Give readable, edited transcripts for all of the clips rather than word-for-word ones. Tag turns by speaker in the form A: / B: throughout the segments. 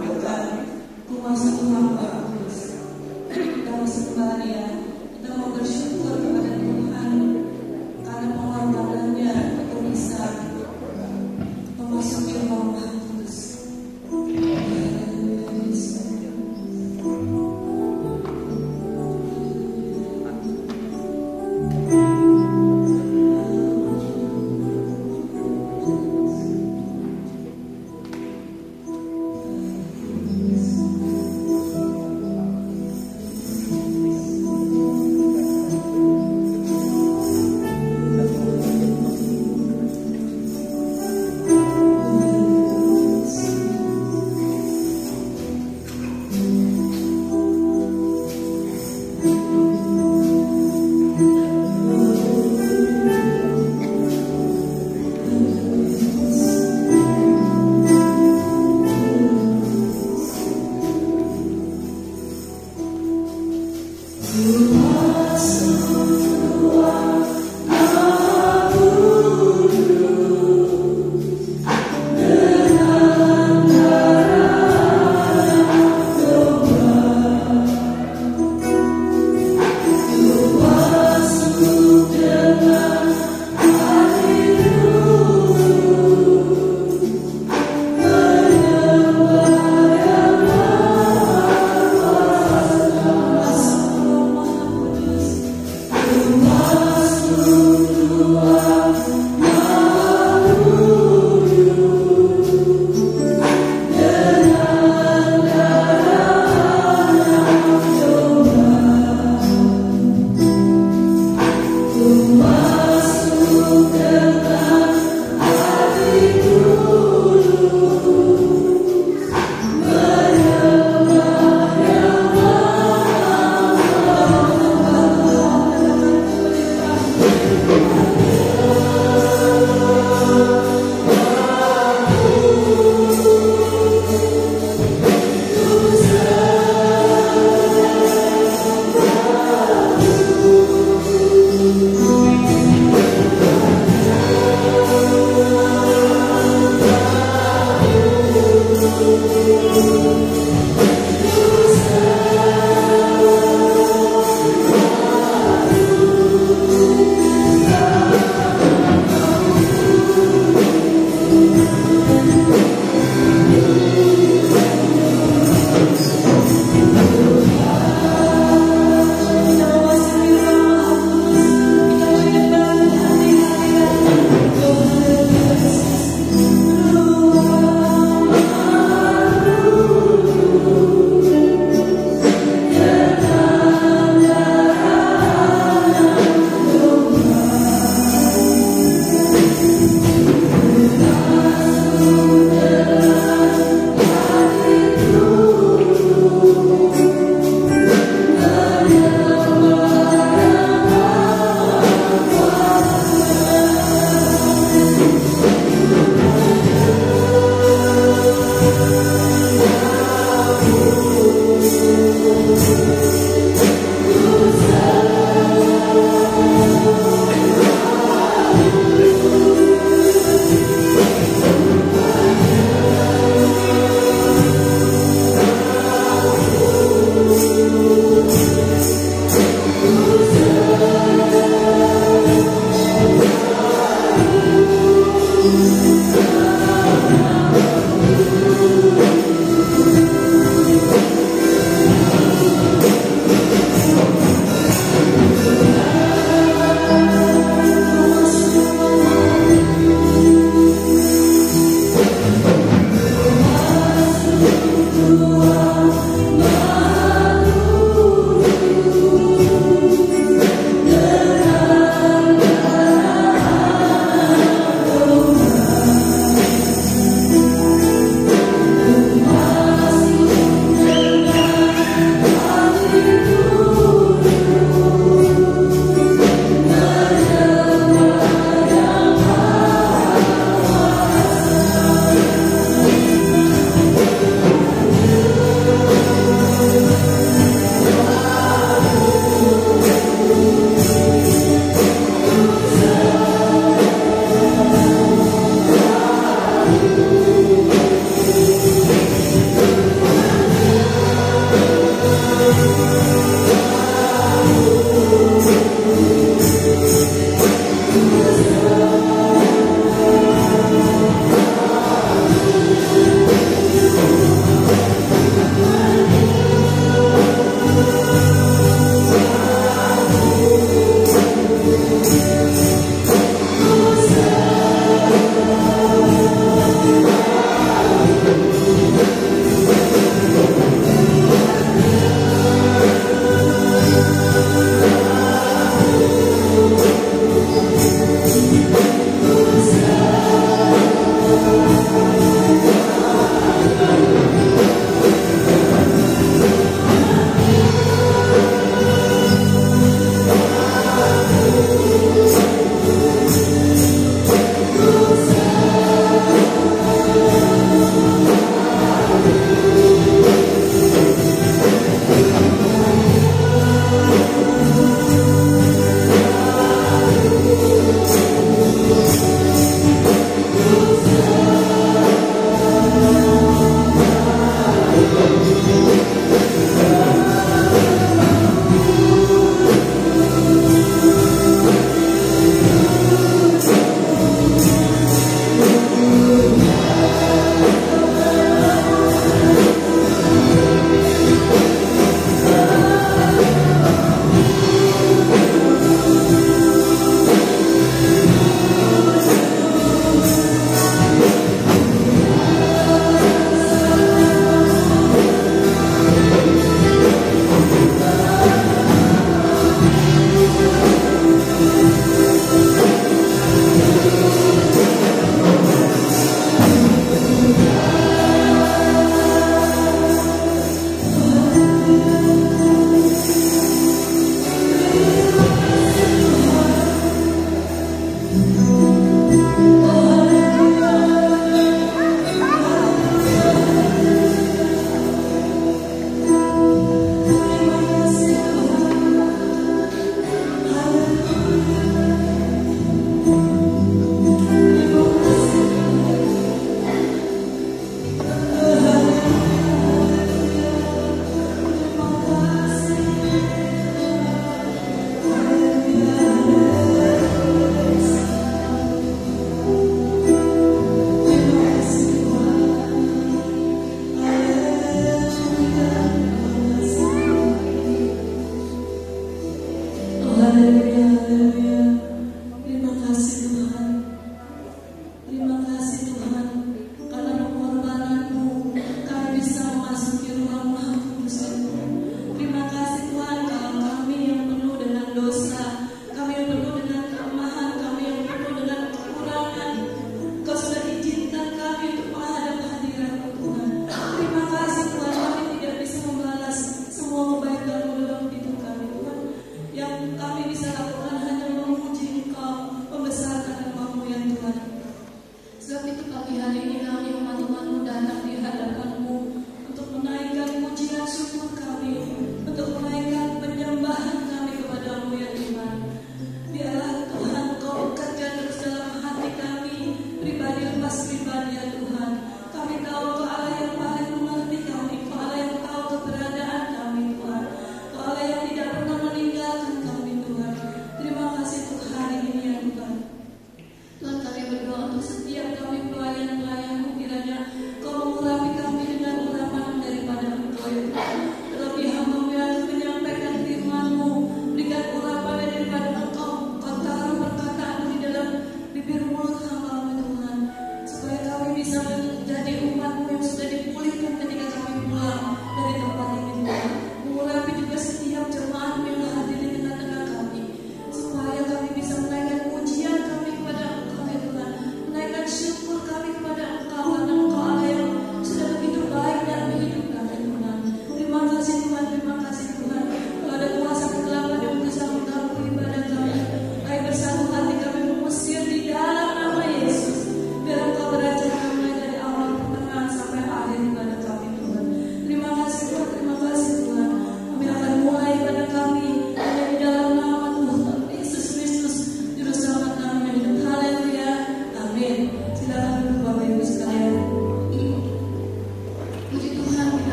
A: Tuhan, kuasa Tuhan Roh Kudus. Kita masih kembali ya. Kita mau bersyukur kepada Tuhan karena pengorbanannya untuk bisa memasuki Roh Kudus.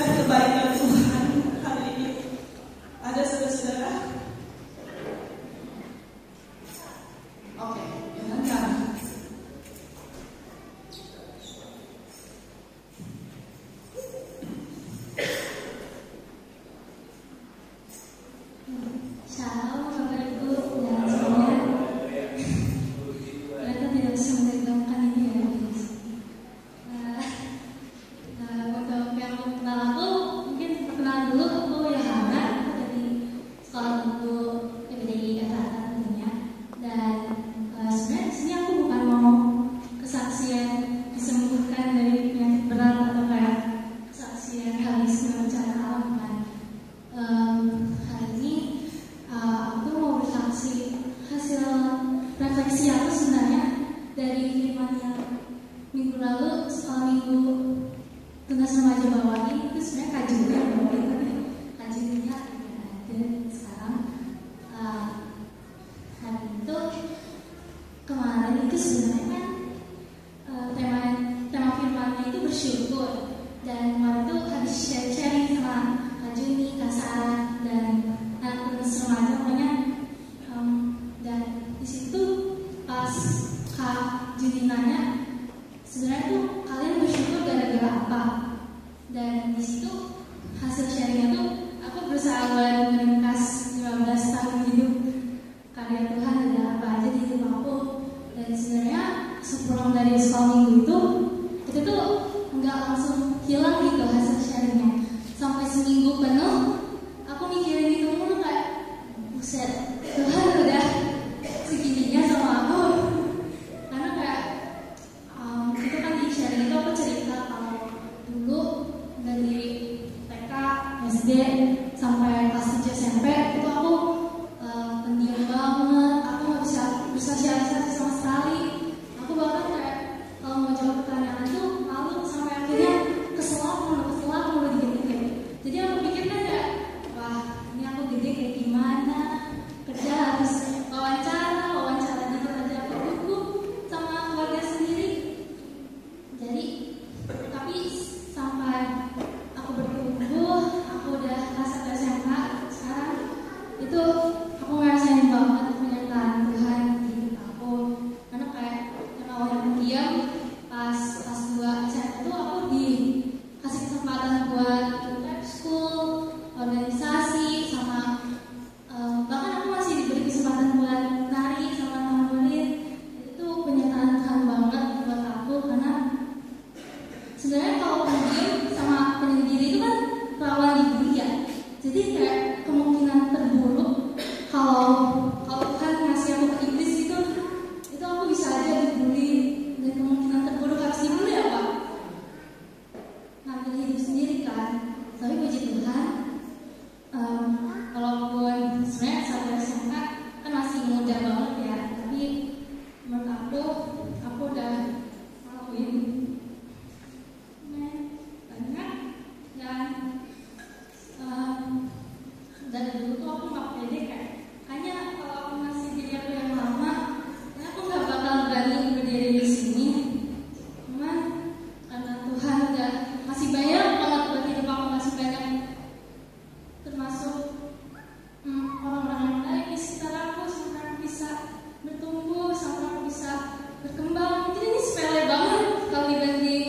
A: menyaksikan kebaikan Tuhan hari ini. Ada saudara-saudara? Oke, jangan kan.
B: Shalom Bapak Ibu dan semuanya. Ternyata tidak bisa menegangkan ini ya guys. Untuk yang belum kenal aku, mungkin perkenalan dulu. Aku Yohana dari sekolah minggu PPDI Jakarta tentunya. Dan sebenarnya di sini aku bukan mau kesaksian disembuhkan dari penyakit berat atau kayak kesaksian habis bencana alam kan. Hari ini aku mau bersaksi hasil refleksi aku sebenarnya dari firman yang minggu lalu sekolah minggu tugas remaja bawahi itu sebenarnya kajiannya bawahi tapi kajiannya tidak ada sekarang. Hari itu kemarin itu sebenarnya kan tema firmannya itu bersyukur, dan kemarin itu habis sharing sama Kak Juni, Kak Sarah, dan anak tugas remaja pokoknya. Dan di situ pas Kak Juni nanya, sebenarnya tuh kalian bersyukur gara-gara apa? Dan di situ hasil sharingnya tuh aku berusaha buat meringkas 15 tahun hidup karya Tuhan ada apa aja di hidup aku. Dan sebenarnya sepulang dari sekolah minggu itu tuh nggak langsung hilang gitu hasil sharingnya. Sampai seminggu penuh aku mikirin itu mulu kayak buset, Tuhan udah segininya sama aku. Karena kayak itu kan di sharing itu aku cerita kalau dulu dari TK, SD sampai kelas 7 SMP itu aku pendiam banget, aku nggak bisa bersosialisasi sama sekali. Aku bahkan kayak kalau mau jawab pertanyaan tuh malu, sampai akhirnya kesel mulu dikit-dikit. Jadi aku pikir kan kayak, wah ini aku gede kayak gimana, kerja harus wawancara gitu aja aku buku sama keluarga sendiri. Jadi tapi sampai aku bertumbuh, aku udah kelas 1 SMA sekarang, itu aku ngerasain banget penyertaan Tuhan di hidup aku. Karena kayak yang awalnya pendiam, pas kelas 2 SMA tuh aku dikasih kesempatan buat ikut lab school, organisasi, sama bahkan aku masih diberi kesempatan buat nari sama tamborin. Itu penyertaan Tuhan banget buat aku, karena sebenarnya kalau pendiam sama penyendiri itu kan rawan dibully ya. Jadi kayak kemungkinan terburuk kalau Tuhan ngasih aku ke iblis itu aku bisa aja dibully. Dan kemungkinan terburuk harus dibully apa? Ngambil hidup sendiri kan. Tapi puji Tuhan, walaupun sebenarnya sampai SMA kan masih muda banget ya, tapi menurut aku udah ngelakuin banyak. Dan dari dulu tuh aku nggak pede, kayaknya kalau aku masih diri aku yang lama, aku nggak bakal berani berdiri di sini. Cuman karena Tuhan udah masih banyak banget buat hidup aku, masih banyak termasuk orang-orang yang baik di sekitar aku, sampai aku bisa bertumbuh, sampai aku bisa berkembang. Mungkin ini sepele banget kalau dibanding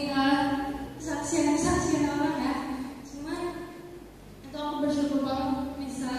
B: kesaksian orang ya. Cuman itu aku bersyukur banget bisa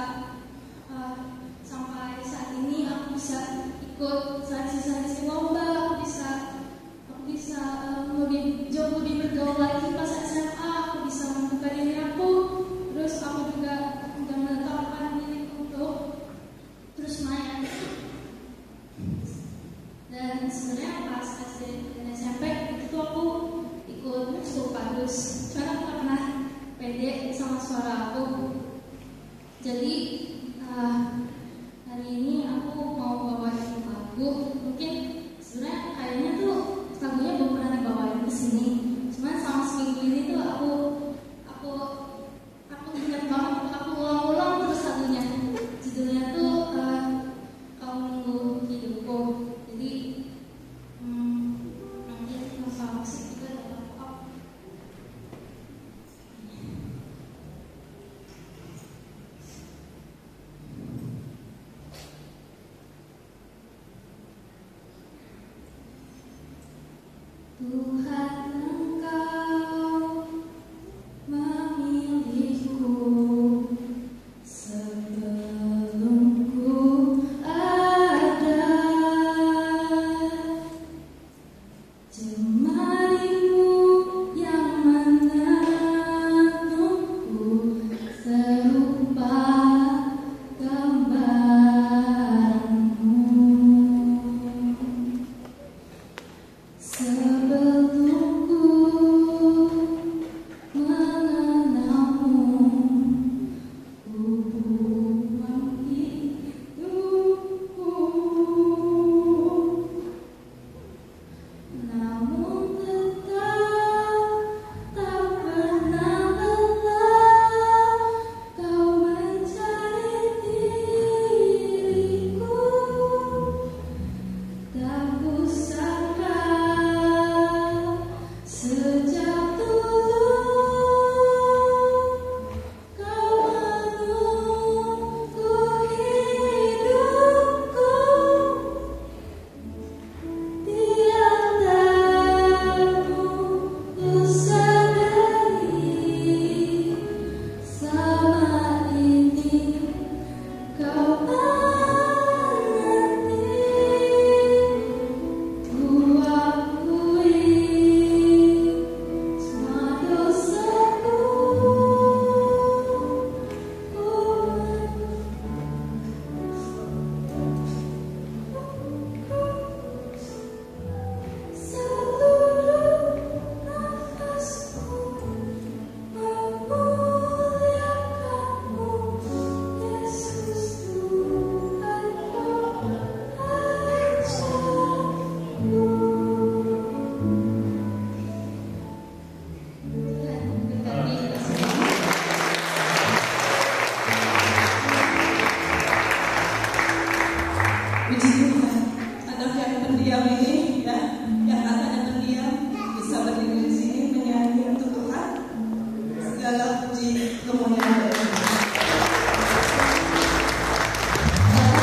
A: segala puji kemuliaan dari Tuhan.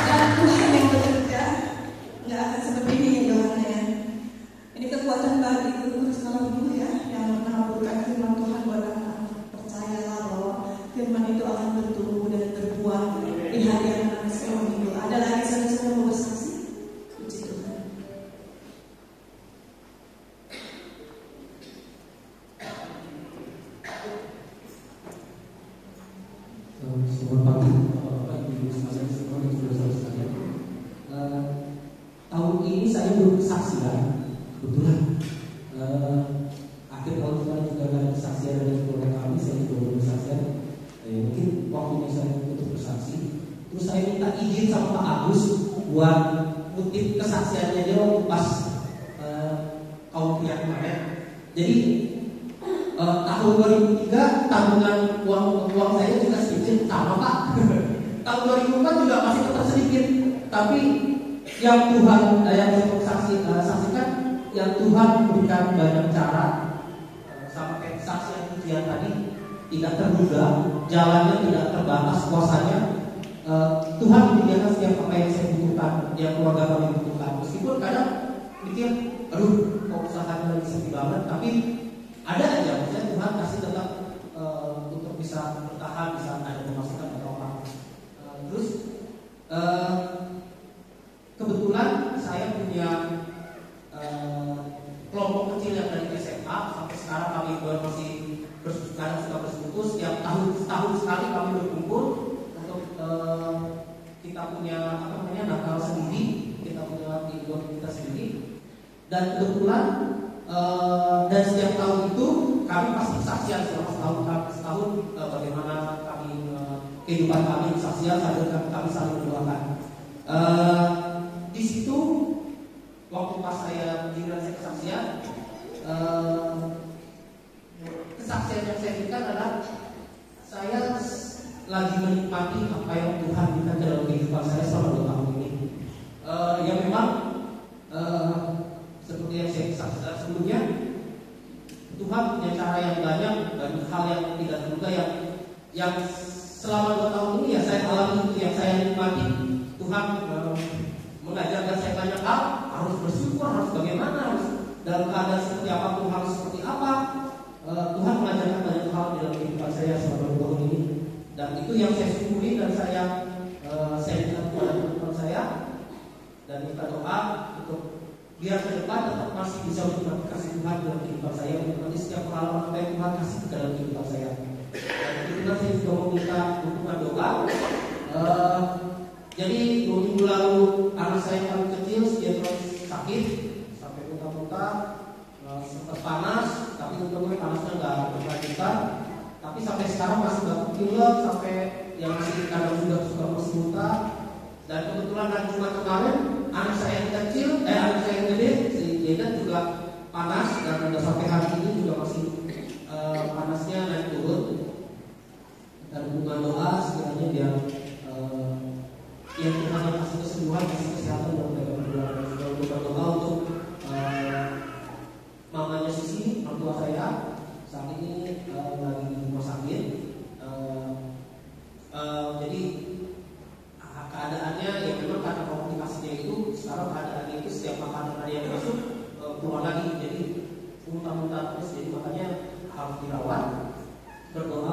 A: Karena Tuhan yang bekerja, nggak akan seperti ini jalannya. Ini kekuatan bagi guru sekolah dulu ya, yang mengaburkan firman Tuhan buat anak. Percayalah bahwa firman itu akan bertumbuh dan berbuah di hari yang akan selalu itu. Ada lagi saudara-saudara mau bersaksi? Puji Tuhan.
C: Selamat pagi, Bapak Ibu sekalian, semua yang sudah saya sekalian. Tahun ini saya berkesaksian, kebetulan akhir tahun kemarin juga ada kesaksian dari keluarga kami, saya juga berkesaksian. Mungkin waktunya saya untuk bersaksi. Terus saya minta izin sama Pak Agus buat kutip kesaksiannya dia waktu pas kaum pria kemarin. Jadi tahun 2003 tabungan uang saya juga sedikit sama Pak. Tahun 2004 juga masih tetap sedikit, tapi yang Tuhan yang saya saksikan, yang Tuhan memberikan banyak cara, sampai saksi yang pujian tadi tidak terduga, jalannya tidak terbatas, kuasanya. Tuhan menyediakan setiap apa yang saya butuhkan, yang keluarga kami butuhkan. Meskipun kadang mikir, aduh, kok usahanya lagi sepi banget, tapi ada aja, maksudnya Tuhan kasih tetap untuk bisa bertahan, bisa ada pemasukan atau apa. Terus kebetulan saya punya kelompok kecil yang dari SMA sampai sekarang kami masih sekarang sudah bersekutu. Setiap tahun sekali kami berkumpul untuk kita punya Natal sendiri, kita punya event kita sendiri. Dan kebetulan dan setiap tahun itu kami pasti saksian selama setahun bagaimana kami kehidupan kami saksian sambil kami saling mendoakan. Di situ waktu pas saya giliran saya kesaksian, kesaksian yang saya berikan adalah saya lagi menikmati apa yang Tuhan berikan dalam kehidupan saya selama 2 tahun ini. Ya memang seperti yang saya saksikan sebelumnya, Tuhan punya cara yang banyak dan hal yang tidak terduga yang selama 2 tahun ini ya saya alami itu, yang saya nikmati. Tuhan mengajarkan saya banyak hal, harus bersyukur, harus bagaimana, harus dalam keadaan seperti apa pun harus seperti apa. Tuhan mengajarkan banyak hal dalam kehidupan saya selama 2 tahun ini, dan itu yang saya syukuri dan saya berikan kepada teman-teman saya dan minta doa untuk biar ke depan tetap masih bisa menikmati kasih Tuhan dalam kehidupan saya, menikmati setiap pengalaman apa yang Tuhan kasih ke dalam kehidupan saya. Dan kebetulan saya juga meminta dukungan doa. Jadi 2 minggu lalu anak saya yang paling kecil dia terus sakit sampai muntah-muntah, sempat panas, tapi untungnya panasnya nggak berlanjutan. Tapi sampai sekarang masih batuk pilek, sampai yang masih kadang sudah suka masih muntah. Dan kebetulan hari Jumat kemarin anak saya yang kecil, anak saya yang gede, si Jedan juga panas, dan sudah sampai hari ini juga masih panasnya naik turun. Dan hubungan doa sekiranya dia yang Tuhan yang kasih kesembuhan, kasih kesehatan dan mereka berdua. Juga berdoa untuk mamanya Sisi, mertua saya saat ini lagi di rumah sakit. Jadi keadaannya ya memang karena komunikasinya itu sekarang keadaannya itu setiap makanan ada yang masuk keluar lagi, jadi muntah-muntah terus, jadi makanya harus dirawat. Berdoa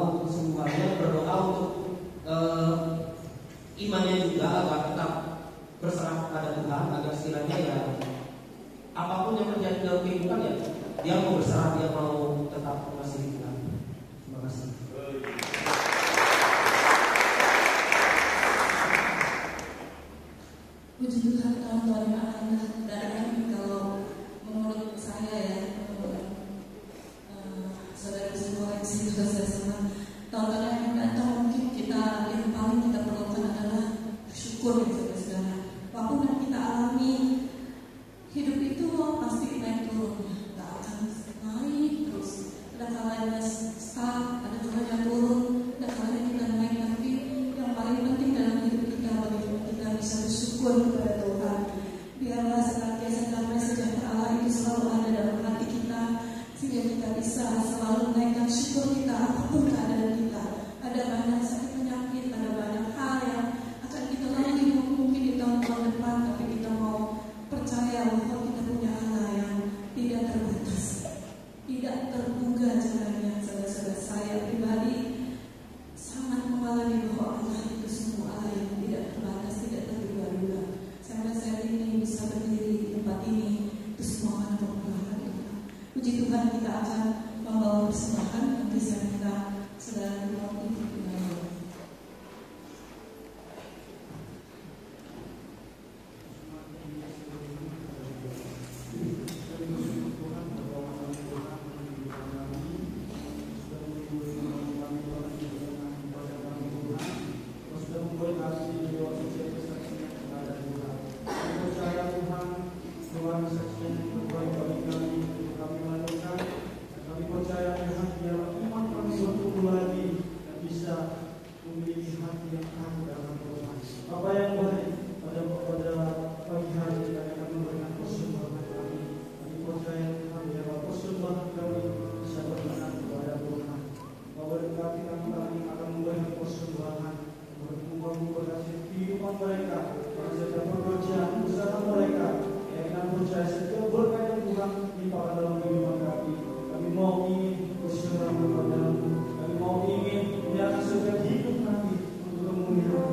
D: rumah mereka, pada setiap pekerjaan usaha mereka. Dengan percaya setiap berkat yang Tuhan limpahkan dalam kehidupan kami. Kami mau ingin bersyukur kepadamu. Kami mau ingin menyerahkan setiap hidup kami untuk memuliakan.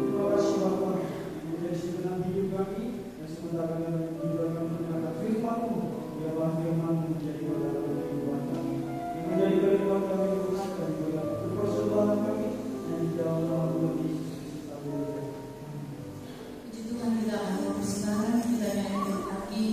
D: Terima kasih Bapa, menjadi segenap hidup kami dan sementara kami juga akan mendengarkan firman-Mu. Biarlah firman-Mu menjadi dalam kehidupan kami. Yang menjadi kehidupan kami Tuhan dan juga persembahan kami yang di dalam nama Tuhan Yesus.
A: Puji Tuhan, kita akan sekarang kita nyanyi lagi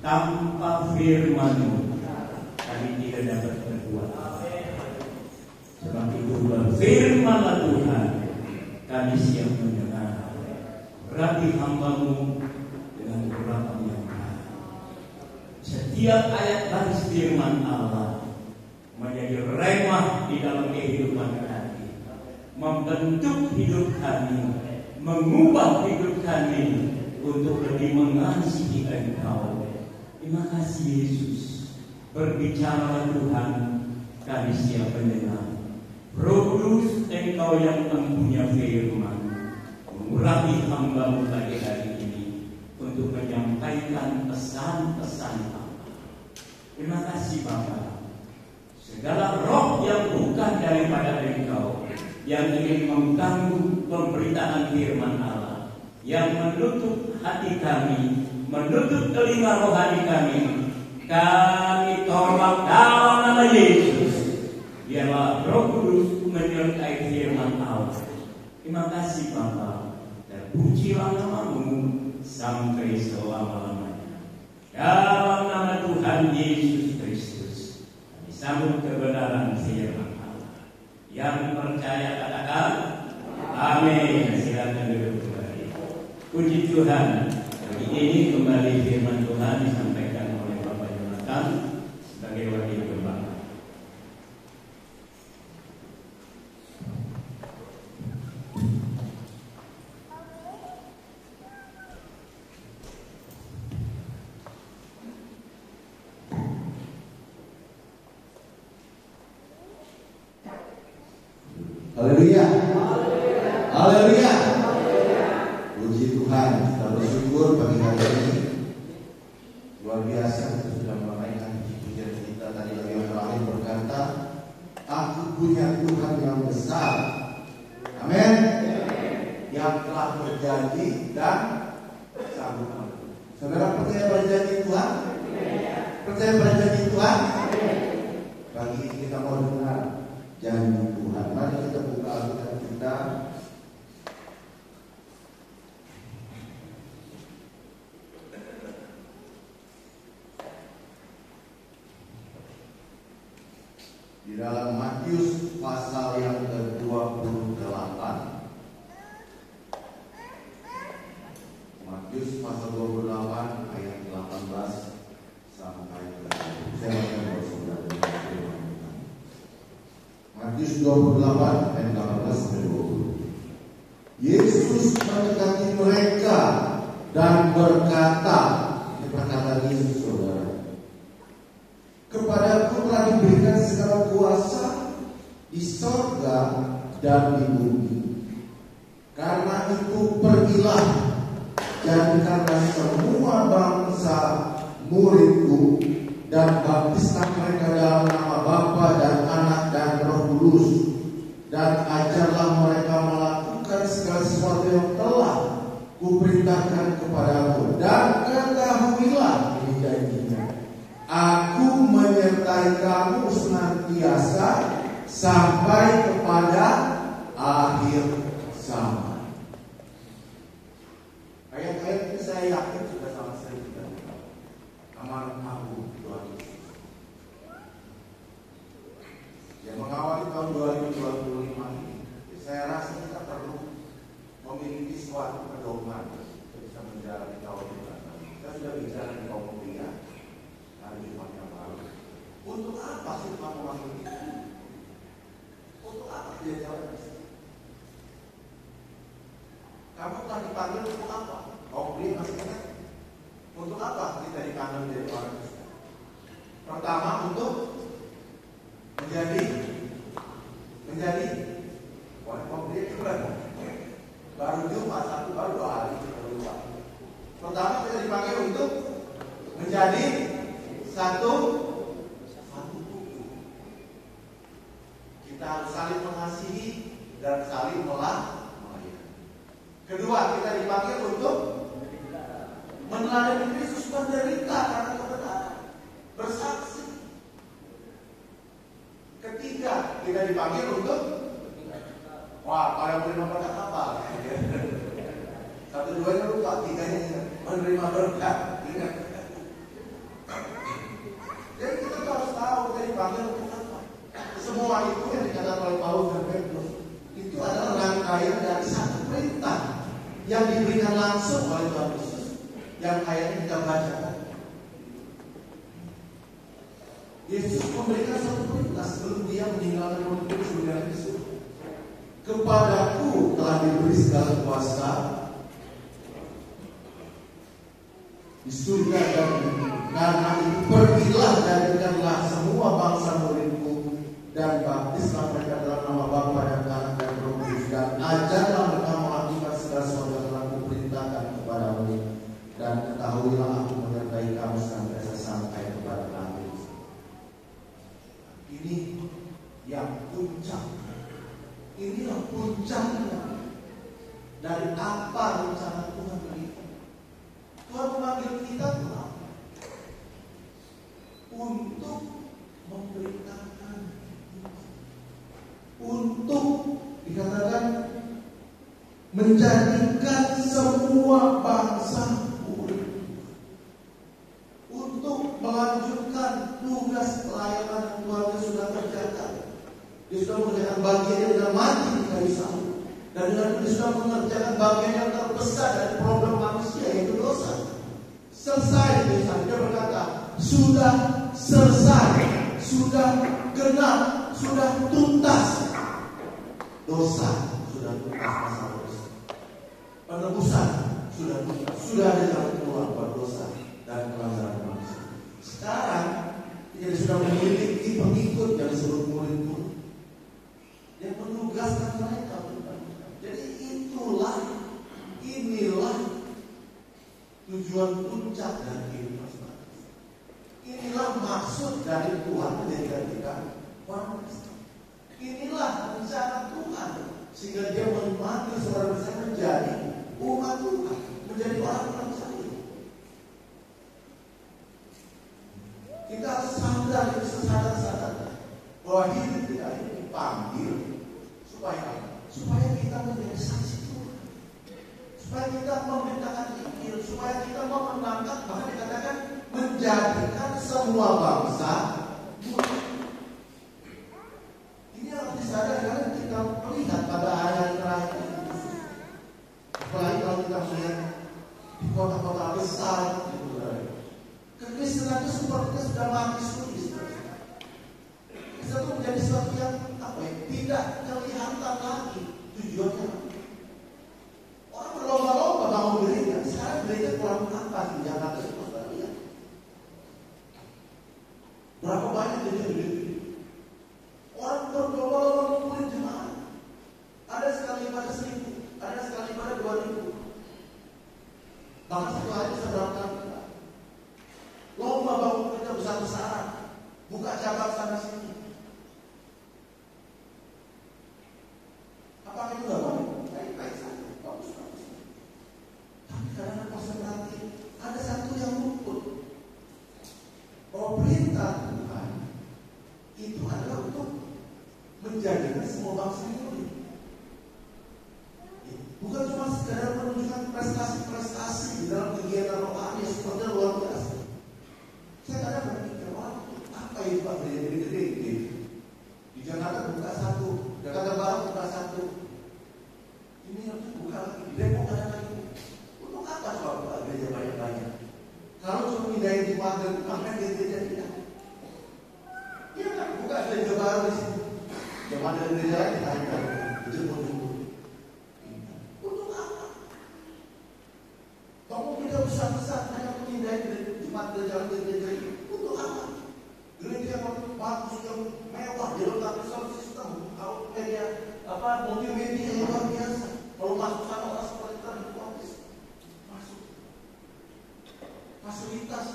E: Tanpa firman-Mu kami tidak dapat berbuat. Sebab itu berfirman-Lah Tuhan, kami siap mendengar. Berarti hamba-Mu dengan urapan yang baik. Setiap ayat baris firman Allah menjadi remah di dalam kehidupan kami, membentuk hidup kami, mengubah hidup kami untuk lebih mengasihi Engkau. Terima kasih Yesus. Berbicara Tuhan, kami siap mendengar. Roh Kudus, Engkau yang mempunyai firman, mengurapi hamba-Mu pada hari ini untuk menyampaikan pesan-pesan Bapa. Terima kasih Bapa. Segala roh yang bukan daripada Engkau, yang ingin mengganggu pemberitaan firman Allah, yang menutup hati kami, menutup telinga rohani kami tolak dalam nama Yesus. Biarlah Roh Kudus menyertai firman Allah. Terima kasih Bapa, dan pujilah nama-Mu sampai selama-lamanya. Dalam nama Tuhan Yesus Kristus, kami sambut kebenaran firman Allah. Yang percaya katakan amin. Silakan duduk kembali. Puji Tuhan. Hari ini kembali firman Tuhan disampaikan oleh Bapak Yonatan sebagai wakil gembala.
F: Haleluya. Haleluya. Puji Tuhan, kita bersyukur pagi hari ini. Luar biasa, kita sudah menaikkan pujian kita tadi. Yang terakhir berkata, Aku punya Tuhan yang besar. Amin. Yang telah berjanji dan sanggup. Saudara percaya pada janji Tuhan? Percaya pada janji Tuhan? Pagi ini kita mau dengar janji Tuhan. Mari kita buka Alkitab kita. Di dalam Matius pasal yang ke-28. Matius pasal 28 ayat 18 sampai 20. Saya akan bersaudara dengan firman Tuhan. Matius 28 ayat 18 sampai 20. Yesus mendekati mereka dan berkata, ini perkataan Yesus saudara, Kepadaku telah diberikan segala kuasa di sorga dan di bumi. Karena itu pergilah, jadikanlah semua bangsa muridku, dan baptislah mereka dalam nama Bapa dan Anak dan Roh Kudus, dan ajarlah mereka melakukan segala sesuatu yang telah kuperintahkan kepadamu. Dan ketahuilah, ini janjinya, Aku menyertai kamu senantiasa sampai kepada akhir zaman. Ayat-ayat ini saya yakin sudah sangat sering kita dengar. Amanat Agung Tuhan Yesus yang mengawali tahun 2025 ini, saya rasa kita perlu memiliki suatu pedoman untuk bisa menjalani tahun ini. Kita sudah bicara di kaum pria hari Jumat yang lalu. Untuk apa sih Tuhan memanggil kita? Untuk apa dia jalan? Kamu telah dipanggil untuk apa? Kaum pria masih ingat? Untuk apa kita dipanggil menjadi orang Kristen? Pertama, untuk menjadi kaum pria itu baru Jumat satu, baru 2 hari kita lupa. Pertama kita dipanggil untuk menjadi satu tubuh. Kita harus saling mengasihi dan saling melayani. Kedua, kita dipanggil untuk meneladani Kristus menderita karena kebenaran, bersaksi. Ketiga, kita dipanggil untuk pada menerima berkat apa? Satu duanya lupa, tiganya menerima berkat. Ingat. diberikan langsung oleh Tuhan Yesus yang ayat kita baca. Yesus memberikan satu perintah sebelum dia meninggalkan murid sebelum Yesus. Kepadaku telah diberi segala kuasa di surga dan di bumi. Karena itu pergilah, jadikanlah semua bangsa muridku dan baptislah mereka dalam nama Bapa dan Anak dan Roh Kudus, dan ajarlah mereka melakukan segala sesuatu yang telah kuperintahkan kepadamu, dan ketahuilah aku menyertai kamu sampai kepada akhir. Ini yang puncak. Inilah puncaknya dari apa rencana Tuhan bagi kita. Tuhan memanggil kita untuk memberitakan, untuk dikatakan menjadikan semua bangsa murid, untuk melanjutkan tugas pelayanan yang Tuhan sudah kerjakan. Dia sudah mengerjakan bagiannya dengan mati di kayu salib, dan dengan itu dia sudah mengerjakan bagian yang terbesar dari problem manusia, yaitu dosa. Selesai dosa. Dia berkata, sudah selesai, sudah genap, sudah tuntas. Dosa sudah tuntas, masalah dosa. Penebusan sudah tuntas, sudah ada jalan keluar buat dosa dan pelanggaran manusia. Sekarang dia sudah memiliki pengikut yang disebut murid-murid. Dia menugaskan mereka. Jadi inilah tujuan puncak dari kehidupan. Inilah maksud dari Tuhan menjadikan kita orang Kristen. Inilah rencana Tuhan sehingga dia memanggil saudara saya menjadi umat Tuhan, menjadi orang percaya. Kita harus sadar, sadar bahwa hidup kita ini dipanggil supaya kita menjadi saksi Tuhan, supaya kita memberitakan Injil, supaya kita memenangkan, bahkan dikatakan menjadikan semua bangsa murid. Ini harus disadari karena kita melihat pada hari terakhir ini, apalagi kalau kita melihat di kota-kota besar, kekristenan itu sepertinya sudah mati suri. Itu menjadi sesuatu yang tidak kelihatan lagi tujuannya. Orang berlomba-lomba bangun gereja. Sekarang gereja kurang apa di Jakarta itu sudah lihat. Berapa banyak gereja? Orang berlomba-lomba mengumpulin jemaat. Ada sekali ibadah 1.000, ada sekali ibadah 2.000. Bahkan satu hari bisa berapa kali. Lomba bangun gereja besar-besaran, buka cabang sana sini. Apakah itu gak baik? Baik-baik saja, bagus. Tapi karena konsentrasi ada satu yang luput. Bahwa perintah Tuhan itu adalah untuk menjadikan semua bangsa murid. Bukan cuma sekedar menunjukkan prestasi-prestasi di dalam kegiatan rohani yang sepertinya luar biasa. Saya kadang berpikir, apa itu Pak gede-gede di Jakarta buka satu, Jakarta Barat buka satu. Ini harus buka lagi, di Depok ada lagi. Untuk apa coba buka gereja banyak-banyak? Kalau cuma pindahin di Magelang, ngapain gereja tidak? Iya kan, buka gereja baru di sini. Jangan ada gereja lain kita ada, jemput-jemput. Untuk apa? Kamu kita besar-besar hanya pindahin Jumat gereja ini. Untuk apa? Gereja yang bagus, yang mewah, dilengkapi sound system, kalau media multimedia yang luar biasa. Kalau masuk sana orang seperti terhipnotis, masuk fasilitas.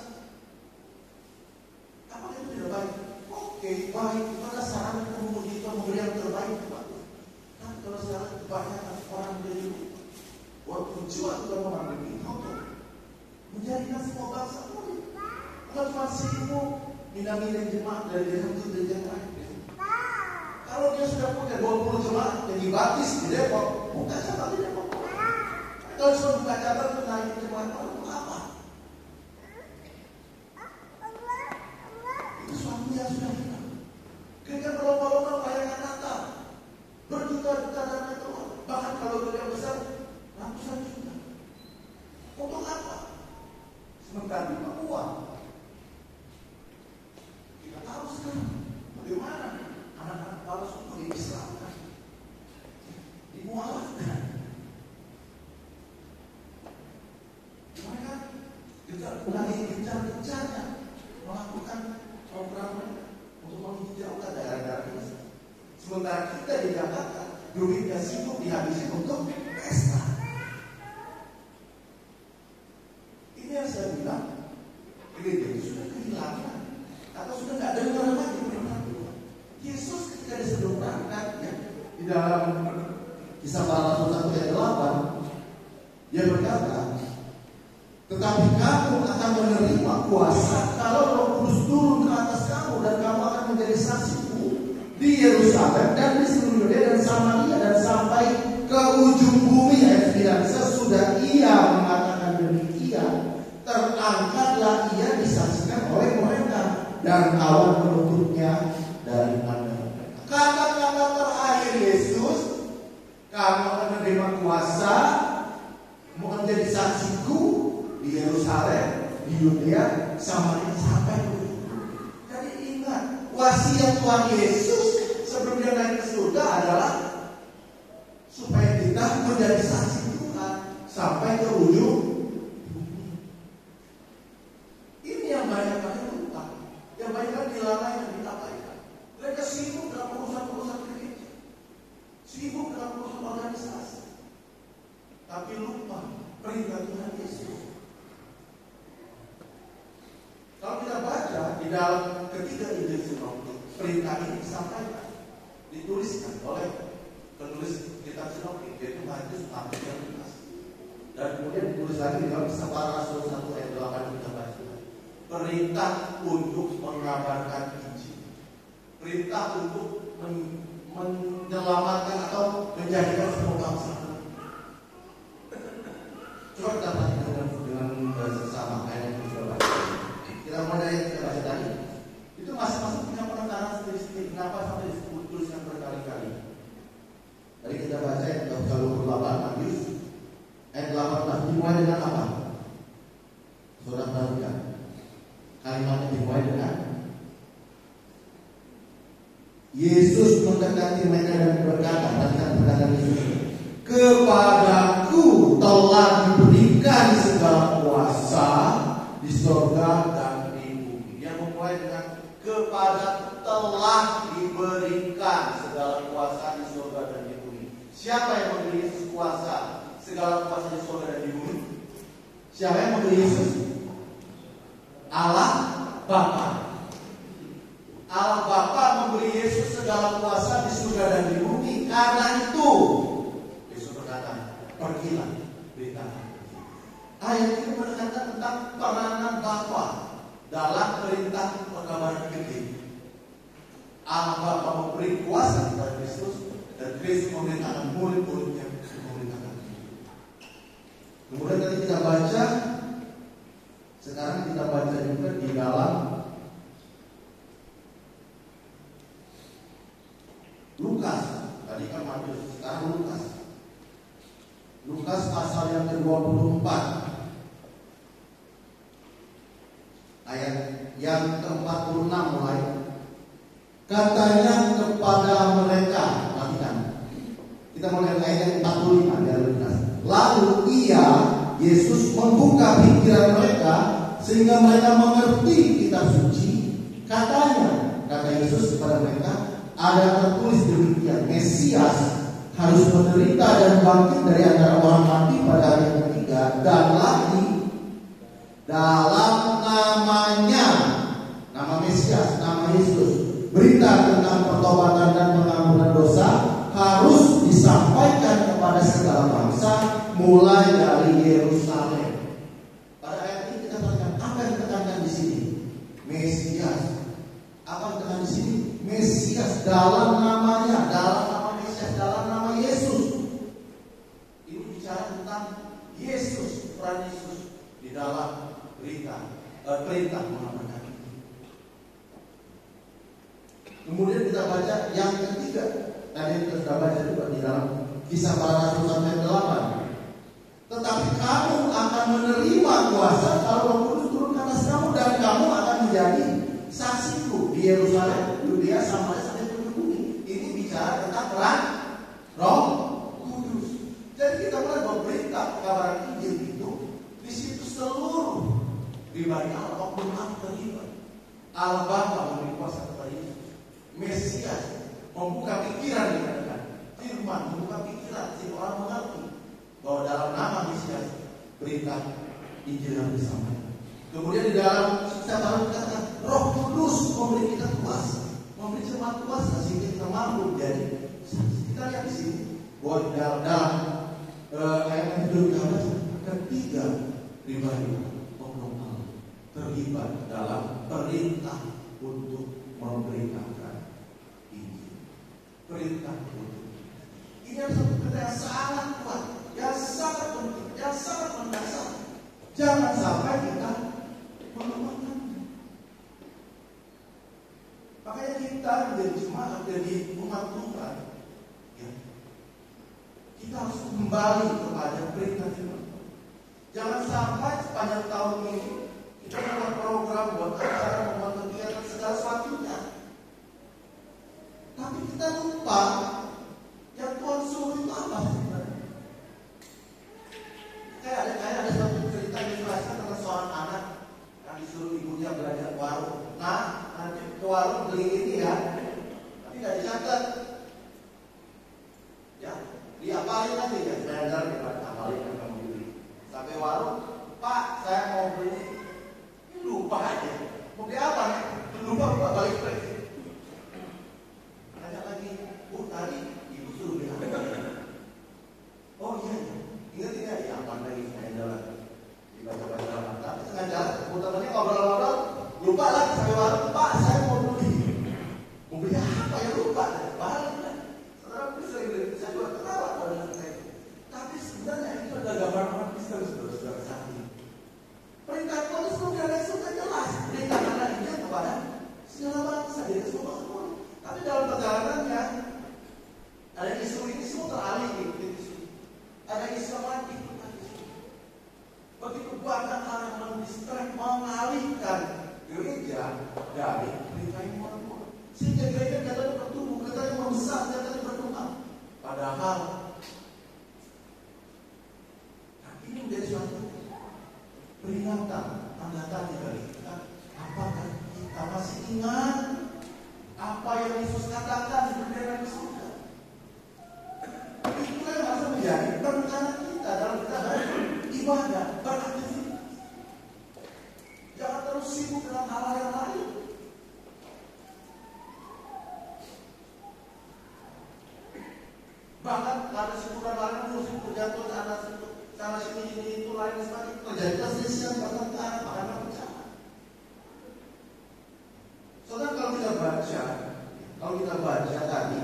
F: Apa itu tidak baik? Oke, baik. Pada saran umum kita memberi yang terbaik kepada. Kan kalau sekarang kebanyakan orang dari waktu jual juga mengambil itu menjadikan semua bangsa murid. Bukan cuma sibuk minta-minta jemaat dari desa itu dari yang lain. Kalau dia sudah punya 20 jemaat yang dibaptis di Depok, buka cabang di Depok. Kalau sudah buka cabang itu naik jemaat untuk apa? Itu suatu yang sudah hilang. Kita berlomba-lomba merayakan Natal, berjuta-juta dana Tuhan. Bahkan kalau gereja besar ratusan juta. lagi gencar-gencarnya melakukan program untuk menghijaukan daerah-daerah ini. Sementara kita di Jakarta duitnya sibuk dihabisin untuk pesta. Ini yang saya bilang, gereja itu sudah kehilangan atau sudah nggak dengar lagi perintah Tuhan. Yesus ketika disebut berangkat ya, di dalam Kisah Para Rasul 1 ayat 8, dia berkata, tetapi kamu akan menerima kuasa kalau Roh Kudus turun ke atas kamu, dan kamu akan menjadi saksiku di Yerusalem dan di seluruh Yudea dan Samaria dan sampai ke ujung bumi. Ayat 9. Sesudah ia mengatakan demikian, terangkatlah ia disaksikan oleh mereka, dan awan menutupnya dari mana. Kata-kata terakhir Yesus, kamu akan menerima kuasa, menjadi saksiku di Yerusalem, di Yudea, Samaria sampai ke ujung bumi. Jadi ingat, wasiat Tuhan Yesus sebelum dia naik ke surga adalah supaya kita menjadi saksi Tuhan sampai ke ujung bumi. Ini yang banyak kali lupa, yang banyak kali dilalaikan dan dilabaikan. Mereka sibuk dalam urusan-urusan gereja, sibuk dalam urusan organisasi, tapi lupa perintah Tuhan Yesus. Kalau kita baca di dalam ketiga Injil Sinoptik, perintah ini disampaikan, dituliskan oleh penulis kitab Sinoptik, yaitu Matius, Markus, dan Lukas. Dan kemudian ditulis lagi di dalam Kisah Para Rasul 1 ayat 8 kita baca. Perintah untuk mengabarkan Injil, perintah untuk menyelamatkan atau menjadikan semua bangsa. Coba kita perhatikan dengan sesama ayat yang kita baca. Kita mulai dari kita baca tadi. Itu masing-masing punya penekanan sendiri-sendiri. Kenapa sampai dituliskan berkali-kali? Tadi kita baca ayat 28 Matius ayat 18 dimulai dengan apa? Saudara perhatikan. Kalimatnya dimulai dengan Yesus mendekati mereka dan berkata, perkataan Yesus, kepadaku telah diberikan segala kuasa di surga dan di bumi. Dia memulai dengan kepadaku telah diberikan segala kuasa di surga dan di bumi. Siapa yang memberi Yesus kuasa segala kuasa di surga dan di bumi? Siapa yang memberi Yesus? Allah Bapa. Allah Bapa memberi Yesus segala kuasa di surga dan di bumi. Karena itu Yesus berkata, pergilah, beritakan. Ayat ini berkata tentang peranan Bapa dalam perintah perkabaran gede. Allah Bapa memberi kuasa kepada Kristus, dan Kristus memerintahkan murid-muridnya memerintahkan. Kemudian tadi kita baca, sekarang kita baca juga di dalam Lukas. Tadi kan Matius, sekarang Lukas. Lukas pasal yang ke-24 ayat yang ke-46 mulai. Katanya kepada mereka, perhatikan. Kita mulai ayat yang 45 dari Lukas. Lalu Yesus membuka pikiran mereka sehingga mereka mengerti kitab suci. Katanya, kata Yesus kepada mereka, ada tertulis demikian, Mesias harus menderita dan bangkit dari antara orang mati pada hari yang ketiga, dan lagi dalam namanya, nama Mesias, nama Yesus, berita tentang pertobatan dan pengampunan dosa harus disampaikan kepada segala bangsa, mulai dari Yerusalem. Pada ayat ini kita perhatikan apa yang ditekankan di sini. Mesias. Apa yang ditekankan di sini? Mesias dalam namanya, dalam nama Mesias, dalam nama Yesus. Ini bicara tentang Yesus, peran Yesus di dalam perintah mengabarkan. Kemudian kita baca yang ketiga. Tadi kita sudah baca juga di dalam Kisah Para Rasul 1 ayat 8. Tetapi kamu akan menerima kuasa kalau Roh Kudus turun ke atas kamu, dan kamu akan menjadi saksiku di Yerusalem, Yudea, Samaria sampai ke ujung bumi. Ini bicara tentang peran Roh Kudus. Jadi kita mulai berberita kabar Injil itu, di situ seluruh pribadi Allah, oknum Allah terlibat. Allah Bapa memberi kuasa kepada Yesus. Mesias membuka pikiran dikatakan. Firman membuka pikiran sehingga orang mengerti bahwa dalam nama Mesias berita Injil yang disampaikan. Kemudian di dalam kita baru dikatakan Roh Kudus memberi kita kuasa, memberi jemaat kuasa sehingga kita mampu jadi saksi. Kita lihat di sini bahwa dalam ayat yang kedua ketiga pribadi oknum Allah terlibat dalam perintah untuk memberitakan Injil. Perintah untuk ini adalah satu perintah yang sangat kuat, yang sangat penting, yang sangat mendasar. Jangan sampai kita melupakannya. Makanya kita menjadi jemaat, jadi umat Tuhan, ya, kita harus kembali kepada perintah Tuhan. Jangan sampai sepanjang tahun ini kita membuat program, buat acara, membuat kegiatan segala sesuatunya, tapi kita lupa yang Tuhan suruh itu apa sebenarnya. Kayak ada satu cerita yang dijelaskan tentang seorang anak yang disuruh ibunya belajar warung. Nah, nanti ke warung beli ini ya, tapi nggak dicatat. Ya, diapalin aja ya, belajar apalin yang kamu beli. Sampai warung, Pak, saya mau beli. Ini lupa aja. Mau beli apa ya? Lupa balik lagi. Tanya lagi, Bu tadi ibu suruh beli apa? Oh iya, ingat ya, aman lagi saya jalan. Dibaca-baca dalam tapi tengah jalan, putarnya ngobrol-ngobrol, lupa lagi sampai warung, Pak, saya mau beli. Mau beli apa ya lupa? Balik lah. Saudara bisa saya juga ketawa kalau dengan saya. Tapi sebenarnya itu adalah gambaran orang Kristen, saudara-saudara saat ini. Perintah Tuhan itu sudah jelas. Perintahkan Injil kepada segala bangsa, jadi semua semua. Tapi dalam perjalanannya ada isu ini semua teralih gitu. Ada isu lagi. Begitu banyak hal yang mendistract, mengalihkan gereja dari berita yang Tuhan. Sehingga gereja katanya bertumbuh, katanya membesar, katanya berkembang. Padahal ini menjadi suatu peringatan, tanda tanya dari kita. Apakah kita masih ingat apa yang Yesus katakan di bendera di surga? Itu yang harus menjadi perencanaan kita dalam kita ibadah, beraktivitas. Jangan terus sibuk dengan hal yang lain. Bahkan ada sibukan lain musik berjatuh anak situ, sana sini itu lain sebagainya. Terjadi perselisihan pertengkaran, bahkan perpecahan. Saudara, kalau kita baca tadi,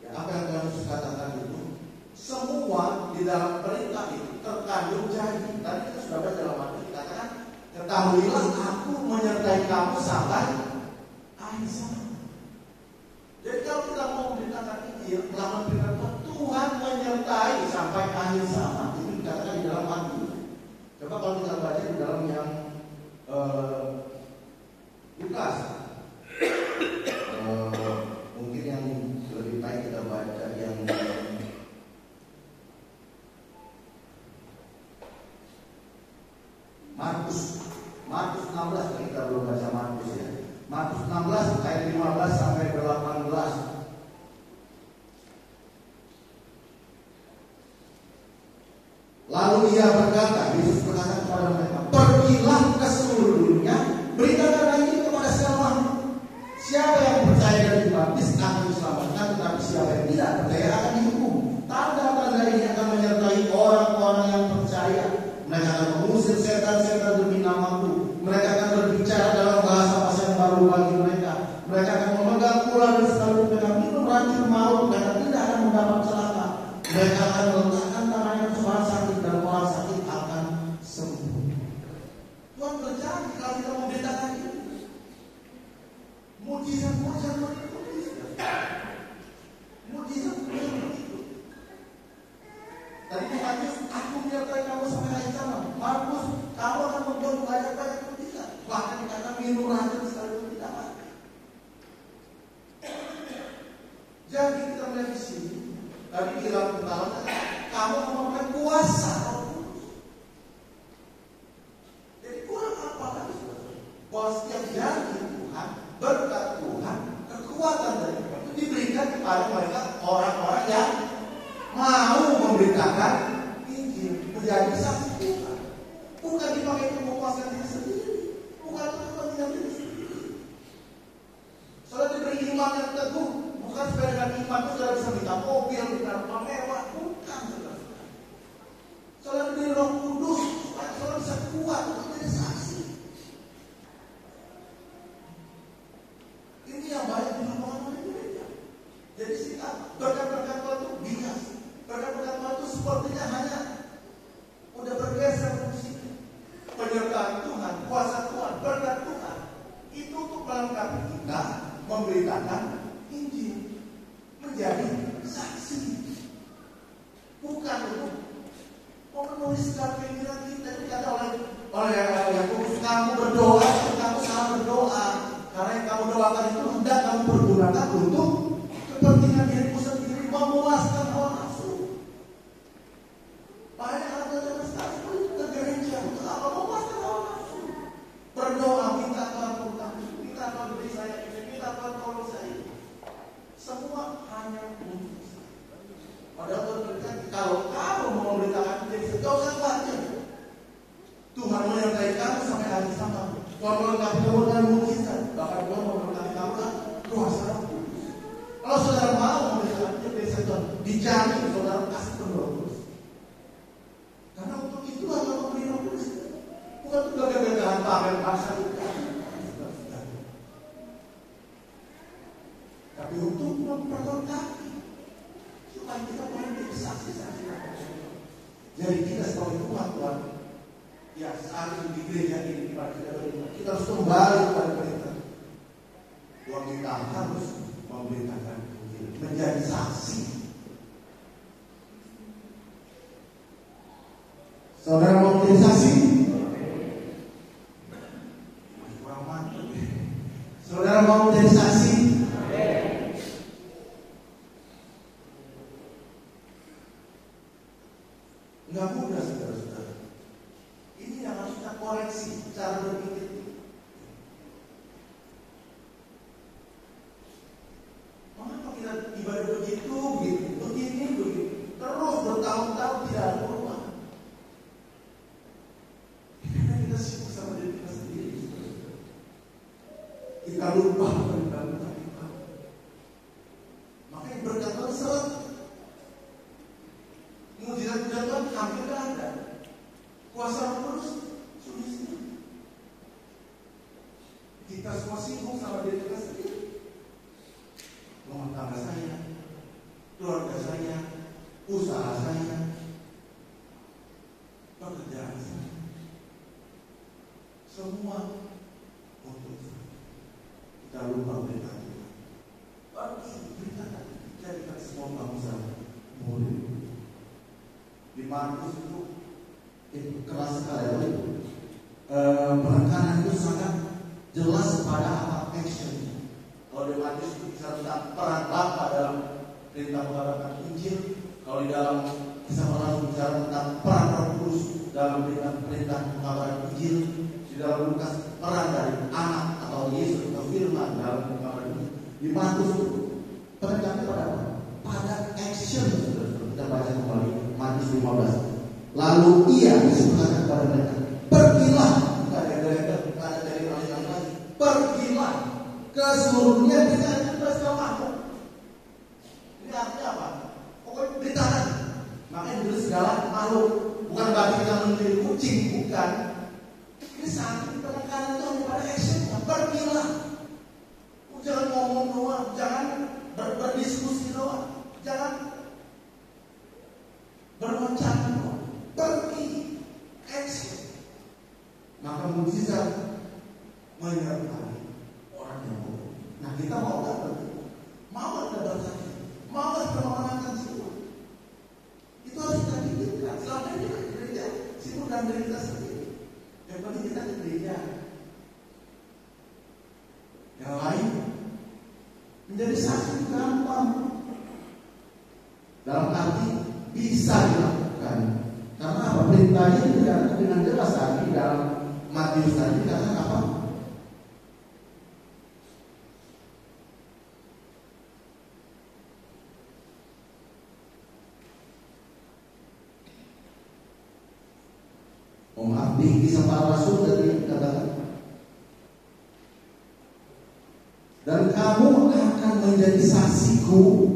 F: ya, apa yang Tuhan Yesus katakan itu, semua di dalam perintah itu terkandung janji. Tadi kita sudah baca dalam Matius dikatakan, ketahuilah aku menyertai kamu sampai akhir zaman. Jadi kalau kita mau memberitakan Injil, melakukan firman Tuhan menyertai sampai akhir zaman. Itu dikatakan di dalam Matius. Coba kalau kita baca di dalam yang Lukas, mungkin yang lebih baik kita baca yang Markus 16, kita belum baca Markus ya. Markus 16 ayat 15 sampai 18. Lalu ia berkata, Yesus berkata kepada mereka, pergilah ke seluruh dunia, beritakan ini kepada segala makhluk. Siapa yang percaya dan dibaptis akan diselamatkan, tetapi siapa yang tidak percaya akan dihukum. Tanda-tanda ini akan menyertai orang-orang yang percaya. Mereka akan mengusir setan-setan demi namaku. Mereka akan berbicara dalam bahasa yang baru bagi mereka. Mereka akan memegang ular dan selalu pegang minum racun maut. Mereka tidak akan mendapat celaka. Mereka akan meletakkan tangannya ke orang sakit dan orang sakit akan sembuh. Tuhan berjanji kalau kita memberitakan ini, mujizat-mujizat begitu. Mujizat begitu. Tadi Matius, aku menyertai kamu sampai akhir zaman. Markus, kamu akan membuat banyak-banyak mujizat. Bahkan dikatakan minum racun sekalipun tidak mati. Jadi kita melihat di sini, tadi di dalam pertama, kamu memerlukan kuasa. Jadi kurang apa kepada mereka orang-orang yang mau memberitakan Injil, menjadi saksi. Bukan dipakai untuk memuaskan diri sendiri, bukan untuk kepentingan diri sendiri. Saudara diberi iman yang teguh, bukan supaya dengan iman itu saudara bisa minta mobil, minta rumah mewah, bukan saudara. Saudara diberi Roh Kudus supaya saudara bisa kuat untuk menjadi saksi. Ini yang banyak dilupakan oleh gereja. Jadi sikap berkat-berkat Tuhan itu bias. Berkat-berkat Tuhan itu sepertinya hanya udah bergeser fungsinya. Penyertaan Tuhan, kuasa Tuhan, berkat Tuhan itu untuk melengkapi kita memberitakan Injil, menjadi saksi, bukan untuk memenuhiskan keinginan kita. Ini kata oleh Yakobus, kamu berdoa, kamu salah berdoa, karena yang kamu doakan itu hendak kamu pergunakan untuk kepentingan dirimu sendiri, memuaskan hawa nafsu. Banyak anak-anak sekarang ke gereja untuk apa? Memuaskan hawa nafsu. Berdoa, minta Tuhan tentang, minta Tuhan beri saya ini, minta Tuhan tolong saya. Semua hanya untuk saya. Padahal Tuhan berkata, kalau kamu mau memberitakan diri, gak usah khawatir. Tuhan menyertai kamu sampai akhir zaman. Tuhan melengkapi kamu dengan mukjizat. Bahkan Tuhan melengkapi kamu dengan kuasa Roh Kudus. Kalau saudara mau memberitakan diri Tuhan, dijamin saudara kasih Roh Kudus. Karena untuk itu hanya memberi Roh Kudus. Bukan untuk gagah-gagahan pamer bangsa kita. Tapi untuk memperlengkapi supaya kita boleh menjadi saksi-saksi. Jadi kita sebagai Tuhan, ya saat di gereja ini kita harus kembali kepada perintah. Tuhan kita harus memberitakan Injil, menjadi saksi. Saudara mau menjadi saksi? Kurang mantap. Saudara mau menjadi saksi? Enggak mudah, saudara-saudara. Ini yang harus kita koreksi cara berpikir. Mengapa kita ibadah begitu, begini, terus bertahun-tahun tidak ada perubahan? Karena kita sibuk sama diri kita sendiri. Kita lupa perintah kita. Makanya berkat Tuhan seret. Mujizat-mujizat Tuhan hampir tidak ada. Kuasa Roh Kudus sudah sendiri. Kita semua sibuk sama diri kita sendiri. Rumah tangga saya, keluarga saya, usaha saya, pekerjaan saya, semua untuk saya. Kita lupa berita Tuhan. Pergi beritakan, jadikan semua bangsa murid. Di Markus itu keras sekali. Penekanan itu sangat jelas pada apa action. Kalau di Markus itu bisa tentang peran Bapa dalam perintah mengabarkan Injil. Kalau di dalam kisah orang bicara tentang peran Roh Kudus dalam perintah mengabarkan Injil. Di dalam Lukas peran dari anak atau Yesus atau Firman dalam mengabarkan Injil. Di Markus itu penekanannya pada apa? Pada action. Kita baca kembali Markus 15. Lalu ia berkata kepada mereka, pergilah, dari orang lain, pergilah ke seluruh dunia, beritakan kepada segala makhluk. Ini artinya apa? Pokoknya beritakan. Makanya dulu segala makhluk, bukan berarti kita menjadi kucing, bukan. Ini saat penekanan itu hanya pada actionnya. Pergilah. Jangan ngomong doang, jangan berdiskusi doang, jangan berwacana doang. Pergi, action. Maka mujizat menyertai orang yang mau. Nah, kita mau nggak pergi? Mau nggak bersaksi? Mau nggak memenangkan semua? Itu harus kita pikirkan. Selama ini kita di gereja sibuk dengan diri kita sendiri. Yang penting kita di gereja. Yang lain menjadi saksi gampang. Dalam arti bisa dilakukan. Karena apa? Perintahnya tidak dengan jelas tadi dalam Matius tadi karena apa? Mengabdi kisah para rasul tadi katakan. Dan kamu akan menjadi saksiku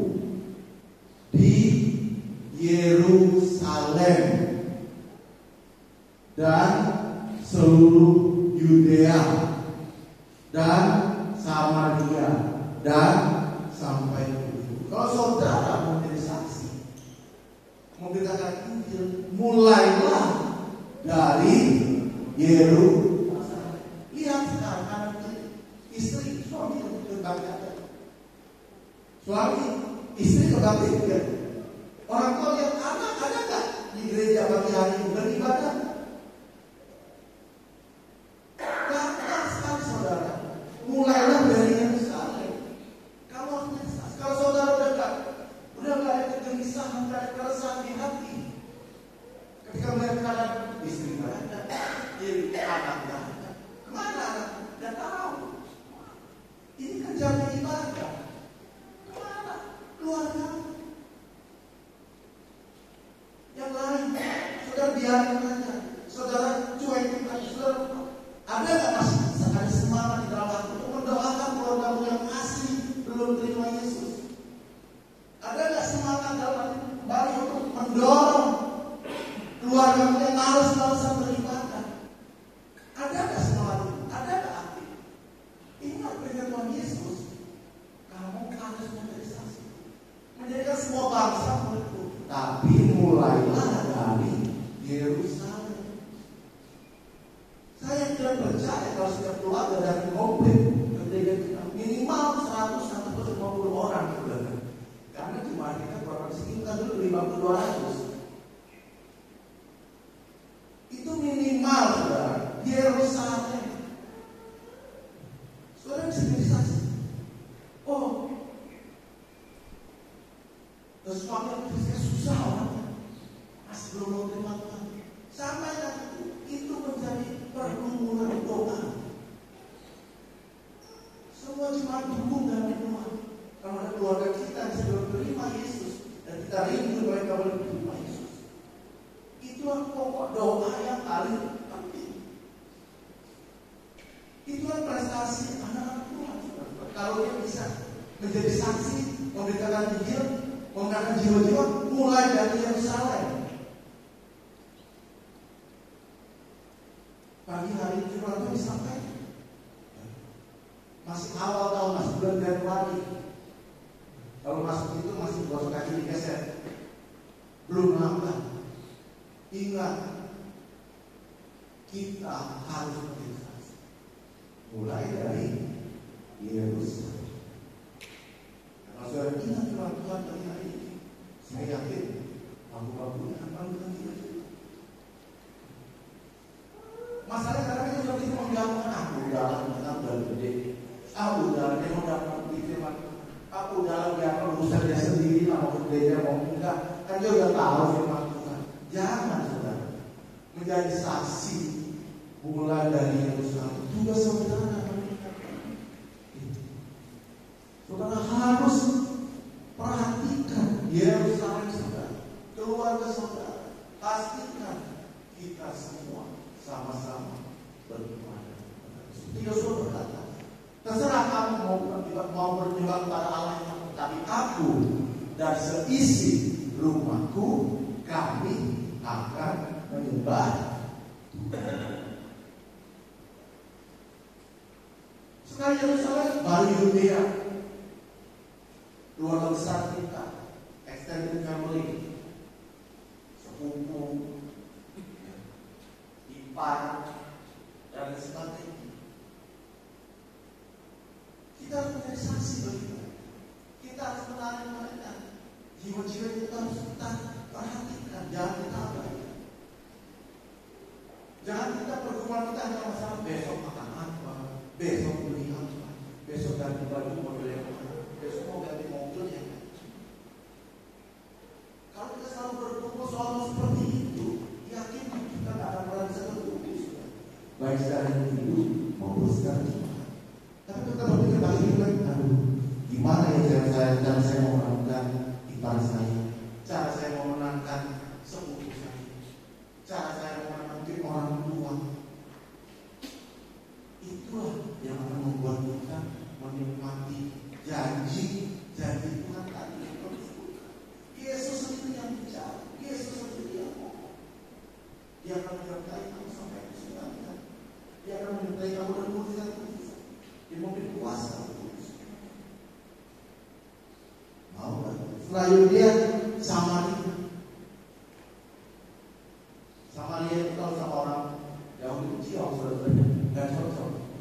F: di Yerusalem dan seluruh Yudea dan Samaria dan sampai ke ujung. Kalau saudara mau menjadi saksi, memberitakan Injil, mulailah dari Yerusalem. Lihat sekarang anak istri, suami kebanggaan. Suami, istri kebanggaan. Orang tua lihat anak ada nggak di gereja pagi hari beribadah? Gampang sekali saudara. Mulailah dari Yerusalem. Kamu harus menyesal. Kalau saudara udah nggak ada kegelisahan, nggak ada keresahan di hati. Ketika melihat istri nggak ada, anak nggak ada, kemana anak? Nggak tahu. Ini kan jamnya ibadah. Kemana? Keluarga. Yang lain, saudara biarkan aja. Saudara cuekin aja. Saudara, ada nggak masih ada semangat di dalam hati untuk mendoakan keluargamu yang masih belum terima Yesus? Ada nggak semangat dalam hati baru untuk mendorong keluargamu yang males-malesan beribadah? Ada nggak semangat itu? Ada nggak hati? Ingat perintah Tuhan Yesus, kamu harus menjadi saksi, menjadikan semua bangsa muridku. Tapi mulailah dari Yerusalem. Saya tidak percaya kalau setiap keluarga dari konflik ketika kita minimal 100-150 orang, karena cuma kita berapa sekitar dulu 500-200. Itu minimal, saudara. Yerusalem. Saudara bisa jadi saksi. Oh, sesuatu yang susah orangnya, masih belum mau terima Tuhan. Sama yang itu menjadi pergumulan doa. Semua cuma dukung dan doa. Kalau ada keluarga kita yang sudah terima Yesus dan kita rindu mereka boleh terima Yesus, itu pokok doa yang paling penting. Itulah prestasi anak-anak Tuhan. Kalau dia bisa menjadi saksi, memberitakan Injil, mengangkat jiwa-jiwa, mulai dari Yerusalem. Pagi hari firman Tuhan disampaikan. Masih awal tahun, masih bulan Januari. Kalau masuk itu masih gosok kaki digeser. Belum lambat. Ingat, kita harus menjadi saksi. Mulai dari Yerusalem. Kalau saudara ingat firman Tuhan dari hari ini, saya yakin bangku-bangkunya akan berhenti. Masalah kadang-kadang seperti mengganggu. Udahlah, kita udah gede. Udahlah, dia mau dapat di firman. Udahlah, biar urusan dia sendiri, mau gereja mau enggak. Kan dia udah tahu firman Tuhan. Jangan, saudara, menjadi saksi mulai dari Yerusalem. Juga saudara, saudara harus perhatikan Yerusalem saudara, keluarga saudara. Pastikan kita semua sama-sama beribadah. Tiga suruh berkata, terserah kamu mau berjumpa kepada Allah yang, tapi aku dan seisi rumahku kami akan menyembah Tuhan. Sekali Yerusalem baru Yudea. Keluarga besar kita, extended family, sepupu, ipar, dan sebagainya. Kita harus menjadi saksi bagi mereka. Kita harus menarik mereka. Jiwa-jiwa kita harus kita perhatikan. Jangan kita abaikan. Jangan kita pergumulan kita hanya masalah besok makan apa, besok beli apa, besok ganti baju model yang mana, besok mau ganti mobil yang mana. Kalau kita selalu berkumpul soal seperti itu, yakin kita tidak akan pernah bisa berkumpul. Baik secara individu maupun secara jemaat. Tapi kita berpikir bagaimana? Gimana ya cara saya mau menangkan ipar saya, cara saya mau menangkan sepupu saya, cara saya mau menangkan orang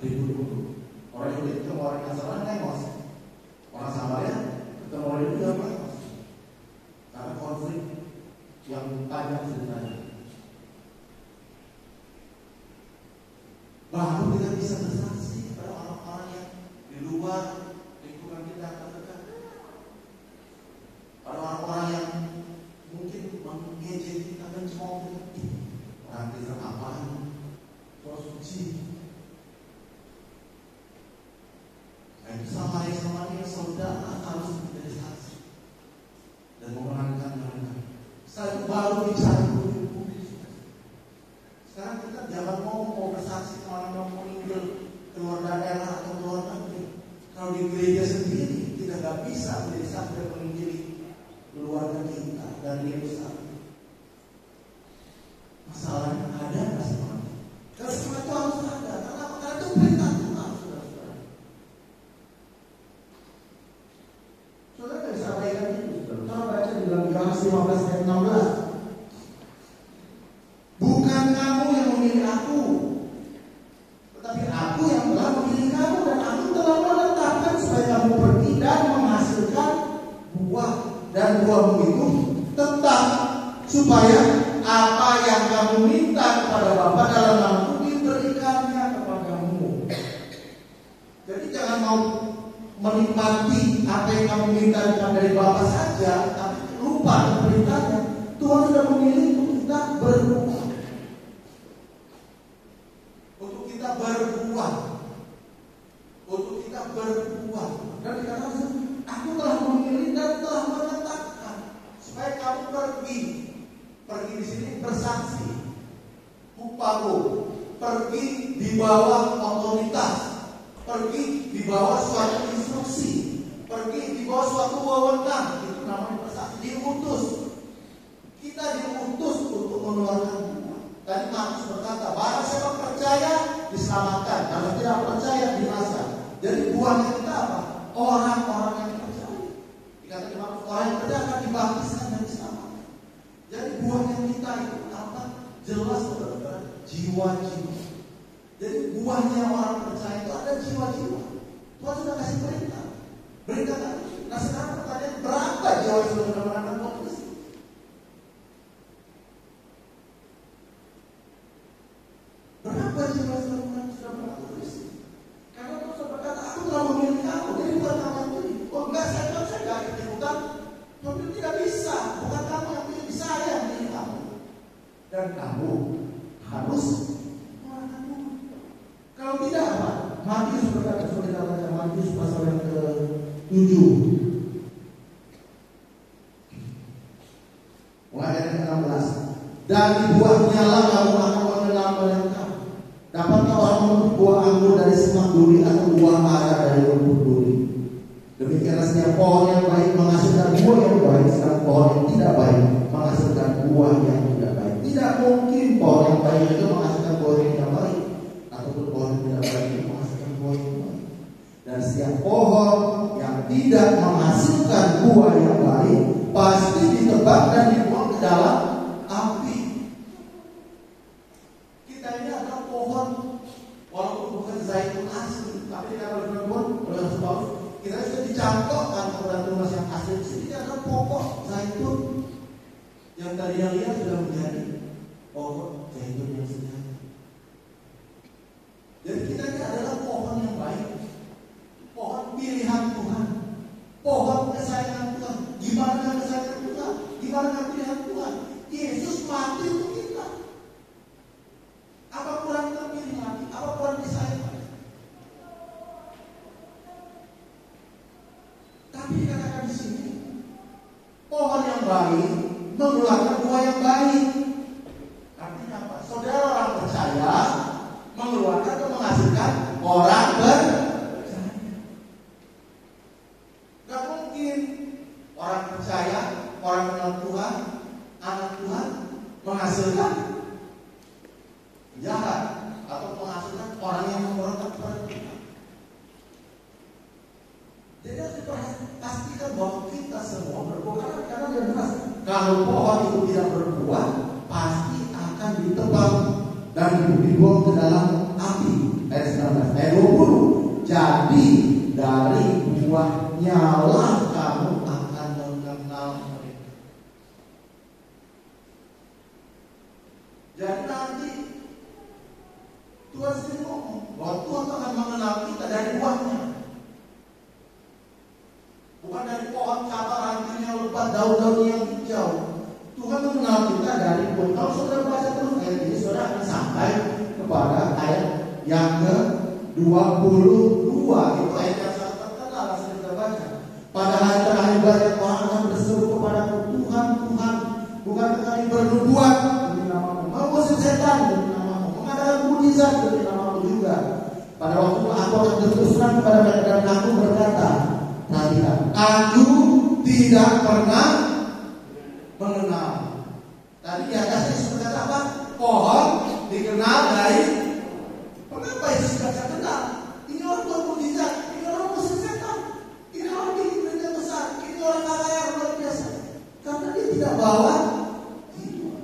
F: ribut dulu. Orang Yahudi ketemu orang Nasrani lemos. Orang Samaria ketemu orang Yahudi juga lemos. Karena konflik yang panjang ceritanya. Baru kita bisa bersaksi kepada orang-orang yang di luar lingkungan kita terdekat. Pada orang-orang yang mungkin mengejek kita dan cuma orang Kristen apaan, soal suci. Nah, itu sama yang saudara harus menjadi saksi dan memenangkan mereka. Setelah itu baru bicara publik. Sekarang kita jangan mau bersaksi kemana-mana, mau tinggal keluar daerah atau keluar negeri. Kalau di gereja sendiri kita nggak bisa menjadi saksi dan menginjili keluarga kita dan Yerusalem. Masalahnya ada nggak semuanya? Kalau semua itu harus ada, karena itu perintah Tuhan, saudara-saudara. Saudara nggak bisa abaikan itu. Saudara baca di dalam Yohanes 15 ayat 16. Bukan kamu yang memilih aku, tetapi aku yang telah memilih kamu, dan aku telah menetapkan supaya kamu pergi dan menghasilkan buah, dan buahmu itu tetap, supaya apa yang kamu minta kepada Bapa dalam namaku diberikannya kepadamu. Jadi jangan mau menikmati apa yang kamu minta dari Bapa saja, tapi lupa perintahnya. Tuhan sudah memilih untuk kita berbuah. Untuk kita berbuah. Untuk kita berbuah. Dan dikatakan, aku telah memilih dan telah menetapkan supaya kamu pergi. Pergi di sini bersaksi, uparo, pergi di bawah otoritas, pergi di bawah suatu instruksi, pergi di bawah suatu wewenang. Itu namanya bersaksi. Diutus. Kita diutus untuk mengeluarkan buah. Tadi Markus berkata, barang siapa percaya diselamatkan, kalau tidak percaya binasa. Jadi buahnya kita apa? Orang-orang yang percaya. Dikatakan Markus, orang yang percaya akan dibaptiskan dan diselamatkan. Jadi buahnya kita itu apa? Jelas saudara, jiwa-jiwa. Jadi buahnya orang percaya itu ada jiwa-jiwa. Tuhan sudah kasih perintah. Berintah kan? Nah sekarang pertanyaan, berapa jiwa yang sudah mengenal Tuhan Kristus? Berapa jiwa yang sudah mengenal Tuhan Kristus? Karena Tuhan sudah berkata, aku telah memilih kamu. Jadi bukan kamu yang pilih. Oh enggak, saya gak ikut-ikutan. Tuhan tidak bisa. Bukan kamu yang pilih, saya yang pilih kamu. Dan kamu harus melakukan. Kalau tidak apa? Matius berkata, saudara baca Matius pasal yang ke-7. Mulai ayat 16. Dari buahnya lah kamu akan mengenal mereka. Dapatkah orang memetik buah anggur dari semak duri atau buah ara dari rumput duri? Demikianlah setiap pohon yang baik menghasilkan buah yang baik, sedang pohon yang tidak baik menghasilkan buah yang tidak baik. Tidak mungkin pohon yang baik itu menghasilkan buah yang tidak baik, ataupun pohon yang tidak baik itu menghasilkan buah yang baik. Dan setiap pohon yang tidak menghasilkan buah yang baik pasti ditebang dan dibuang ke dalam api. Kita ini adalah pohon, walaupun bukan zaitun asli, tapi kalau Tuhan oleh Rasul kita sudah dicangkokkan kepada tunas yang asli. Ini adalah pokok zaitun yang tadinya lihat sudah menjadi pokok zaitun yang sejati. Jadi kita ini adalah pohon yang baik, pohon pilihan Tuhan, pohon kesayangan Tuhan. Gimana kesayangan Tuhan? Gimana pilihan Tuhan? Yesus mati untuk kita. Apa kurang terpilih lagi? Apa kurang disayang? Tapi dikatakan di sini, pohon yang baik mengeluarkan buah yang baik. Artinya apa? Saudara orang percaya mengeluarkan atau menghasilkan orang percaya. Gak mungkin orang percaya, orang kenal Tuhan, anak Tuhan menghasilkan jahat atau menghasilkan orang yang memberontak kepada Tuhan. Jadi harus dipastikan bahwa kita semua berbuah, karena jelas kalau pohon itu tidak berbuah pasti akan ditebang dan dibuang ke dalam api. Ayat 19, ayat Tuhan sendiri ngomong bahwa Tuhan akan mengenal kita dari buahnya. Bukan dari pohon cabang rantingnya lebat, daun-daunnya yang hijau. Tuhan mengenal kita dari buah. Kalau saudara baca terus ayat ini, saudara akan sampai kepada ayat yang ke-22. Itu ayat yang sangat terkenal, langsung kita baca. Pada hari terakhir banyak orang akan berseru kepadaku, Tuhan, Tuhan, bukan kami bernubuat demi namamu, mengusir setan demi namamu, mengadakan mukjizat demi namamu juga. Pada waktu itu aku akan berterus terang kepada mereka dan aku berkata, perhatikan, aku tidak pernah mengenal. Tadi di atas Yesus berkata apa? Pohon dikenal dari. Mengapa Yesus tidak kenal? Ini orang buat mukjizat, ini orang mengusir setan, ini orang bikin berita besar, ini orang kaya yang luar biasa. Karena dia tidak bawa hidup,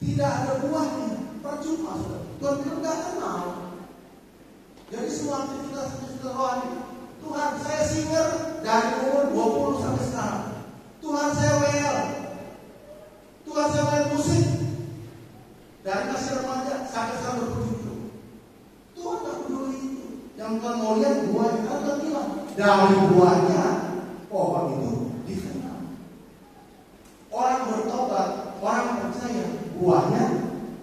F: tidak ada buahnya, percuma. Tuhan bilang tidak kenal. Jadi semua aktivitas rohani, Tuhan saya singer dari umur 20 sampai sekarang. Tuhan saya WL, Tuhan saya main musik dari masih remaja sampai sekarang bertujuh. Tuhan tak peduli itu. Yang Tuhan mau lihat buahnya. Karena Tuhan bilang dari buahnya pohon itu dikenal. Orang bertobat, orang percaya, buahnya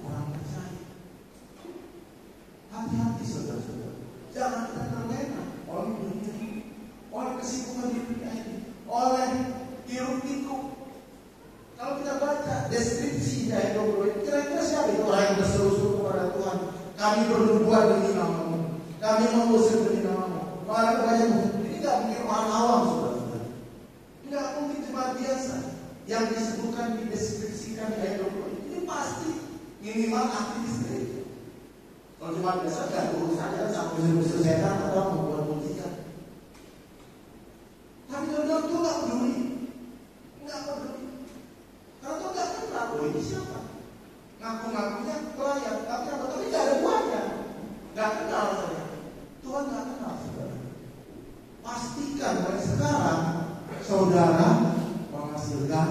F: orang percaya. Hati-hati saudara-saudara, jangan kita terlena oleh dunia ini, oleh kesibukan di dunia ini, oleh hiruk pikuk. Kalau kita baca deskripsi ayat 20, kira-kira siapa itu orang yang berseru-seru kepada Tuhan? Kami bernubuat demi namamu, kami mengusir demi namamu. Orang banyak ini tidak mungkin orang awam, saudara-saudara. Tidak mungkin jemaat biasa yang disebutkan dideskripsikan di ayat 20. Ini pasti minimal aktivis gereja. Kalau jemaat biasa tidak urusan saja sama usir-usir setan atau membuat mukjizat. Tapi kalau Tuhan nggak peduli, nggak peduli. Kalau Tuhan nggak kenal, ini siapa? Ngaku-ngakunya pelayan, tapi tidak ada buahnya. Nggak kenal saja. Tuhan nggak kenal, saudara. Pastikan mulai sekarang saudara menghasilkan.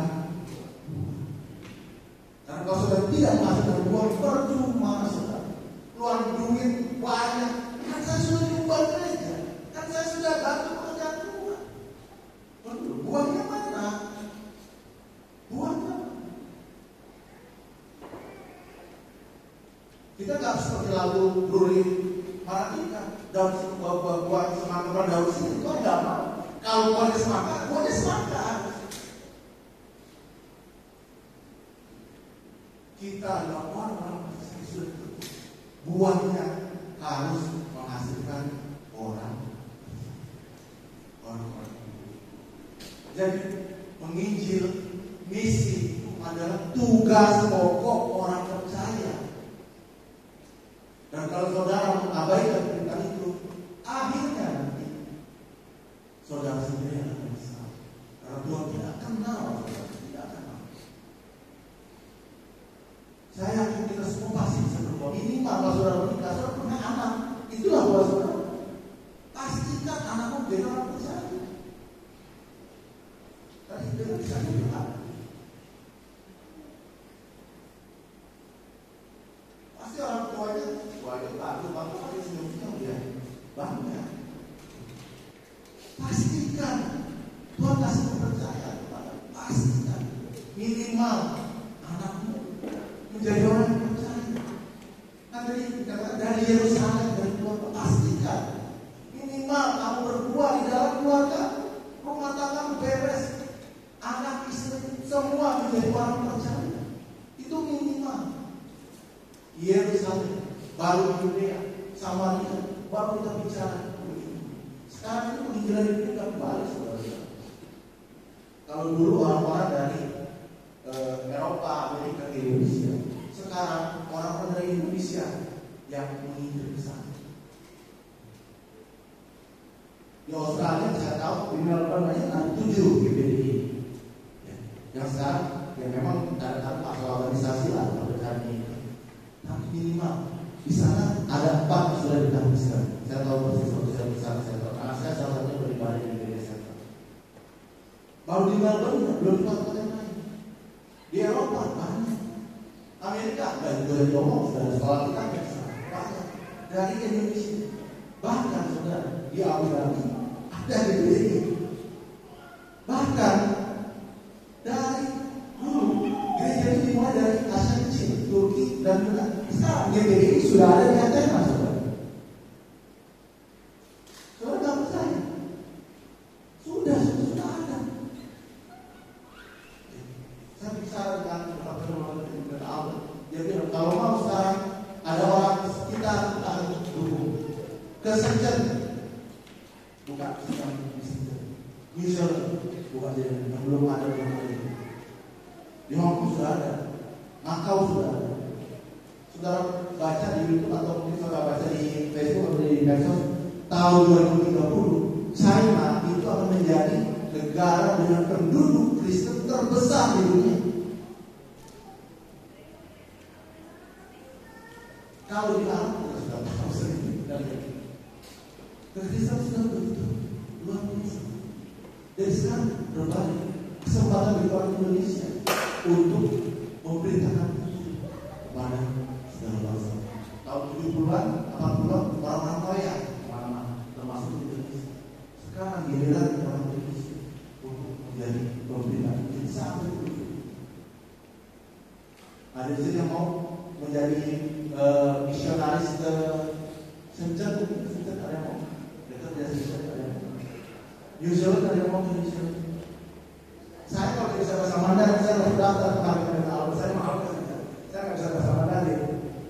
F: Karena kalau saudara tidak menghasilkan buah, percuma saudara. Keluar duit banyak. Kan saya sudah diubah gereja. Kan saya sudah bantu pekerjaan Tuhan. Buahnya mana? Buahnya. Kita nggak seperti lagu Bruli Maratika. Daun buah semangka daun sini itu ada apa? Kalau buahnya semangka. Kita adalah orang yang sudah buahnya harus menghasilkan orang. Jadi menginjil misi itu adalah tugas pokok orang percaya. Dan kalau saudara mengabaikan perintah itu, akhirnya nanti saudara sendiri akan menyesal. Karena Tuhan tidak kenal, tidak kenal. Saya yakin kita semua pasti bisa berbuat. Minimal kalau saudara menikah, saudara punya anak, itulah buat saudara. Pastikan anakmu menjadi orang percaya. Tadi itu bisa dilihat. Pasti orang tuanya, bangga pakai senyum-senyum dia bangga. Pastikan Tuhan kasih kepercayaan kepada, pastikan minimal anakmu menjadi orang yang percaya. Nanti dikatakan dari Yerusalem, dari keluarga, pastikan minimal kamu berbuah di dalam keluarga, rumah tangga beres, anak istri semua menjadi orang percaya. Itu minimal. Yerusalem, baru Yudea, Samaria, baru kita bicara. Sekarang ini penginjilan itu tidak kembali, saudara. Kalau dulu orang-orang dari Eropa, Amerika ke Indonesia, sekarang orang-orang dari Indonesia yang menginjil ke sana. Di Australia saya tahu di Melbourne ada 7 GBDI. Yang sekarang ya memang ada masalah organisasi lah pekerjaan ini. Tapi minimal di sana ada 4 yang sudah ditanggiskan. Saya tahu persis waktu saya di sana, saya tahu. Anak saya salah satunya beribadah di gereja saya. Baru di Melbourne, belum di kota yang lain. Di Eropa banyak. Amerika dan juga di Omong sudah ada sekolah kita biasa banyak. dari Indonesia. Bahkan saudara di Abu Dhabi ada di GBI. Bahkan dari dulu gereja itu dimulai dari Asia Kecil, Turki dan Yunan. Sekarang GBI sudah ada di Athena, saudara. Saudara nggak percaya? Sudah ada. Saya bicara dengan Allah. Dia bilang kalau mau sekarang ada orang kita akan dukung. Kesenjen bukan sedang Misal bukan yang belum ada di Hong Kong sudah ada, Makau sudah ada. Saudara baca di YouTube atau mungkin saudara baca di Facebook atau di medsos, tahun 2030 China itu akan menjadi negara dengan penduduk Kristen terbesar di dunia. Kalau di alam kita sudah tahu sendiri dan Kristen sudah begitu luar biasa. Dan sekarang berbalik kesempatan bagi orang Indonesia untuk memberitakan kepada segala bangsa. Tahun 70-an, 80-an orang-orang kaya kemana-mana, termasuk di Indonesia. Sekarang giliran orang Indonesia untuk menjadi pemberitaan. Jadi sampai itu. Ada di sini yang mau menjadi misionaris ke Shenzhen, ada yang mau dekat dari Shenzhen, ada yang mau New Zealand, ada yang mau ke New Zealand. Saya kalau bisa bahasa Mandarin, saya harus daftar kemarin kalau saya mau ke Shenzhen. Saya nggak bisa bahasa Mandarin.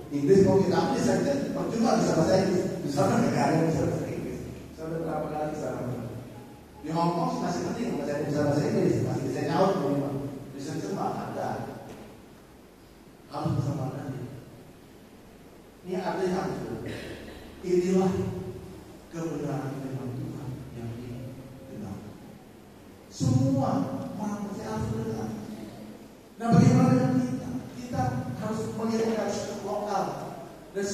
F: Inggris mau kita ambil saja, percuma bisa bahasa Inggris. Di sana nggak ada yang bisa bahasa Inggris. Saya udah berapa kali ke sana. Di Hong Kong masih penting bisa bahasa Inggris, masih bisa nyaut memang. Di Shenzhen mah ada. Harus bisa Mandarin. Ini artinya inilah kebenaran firman Tuhan yang dikenal. Semua orang percaya harus benar. Nah, bagaimana dengan kita? Kita harus melihat dari lokal, dari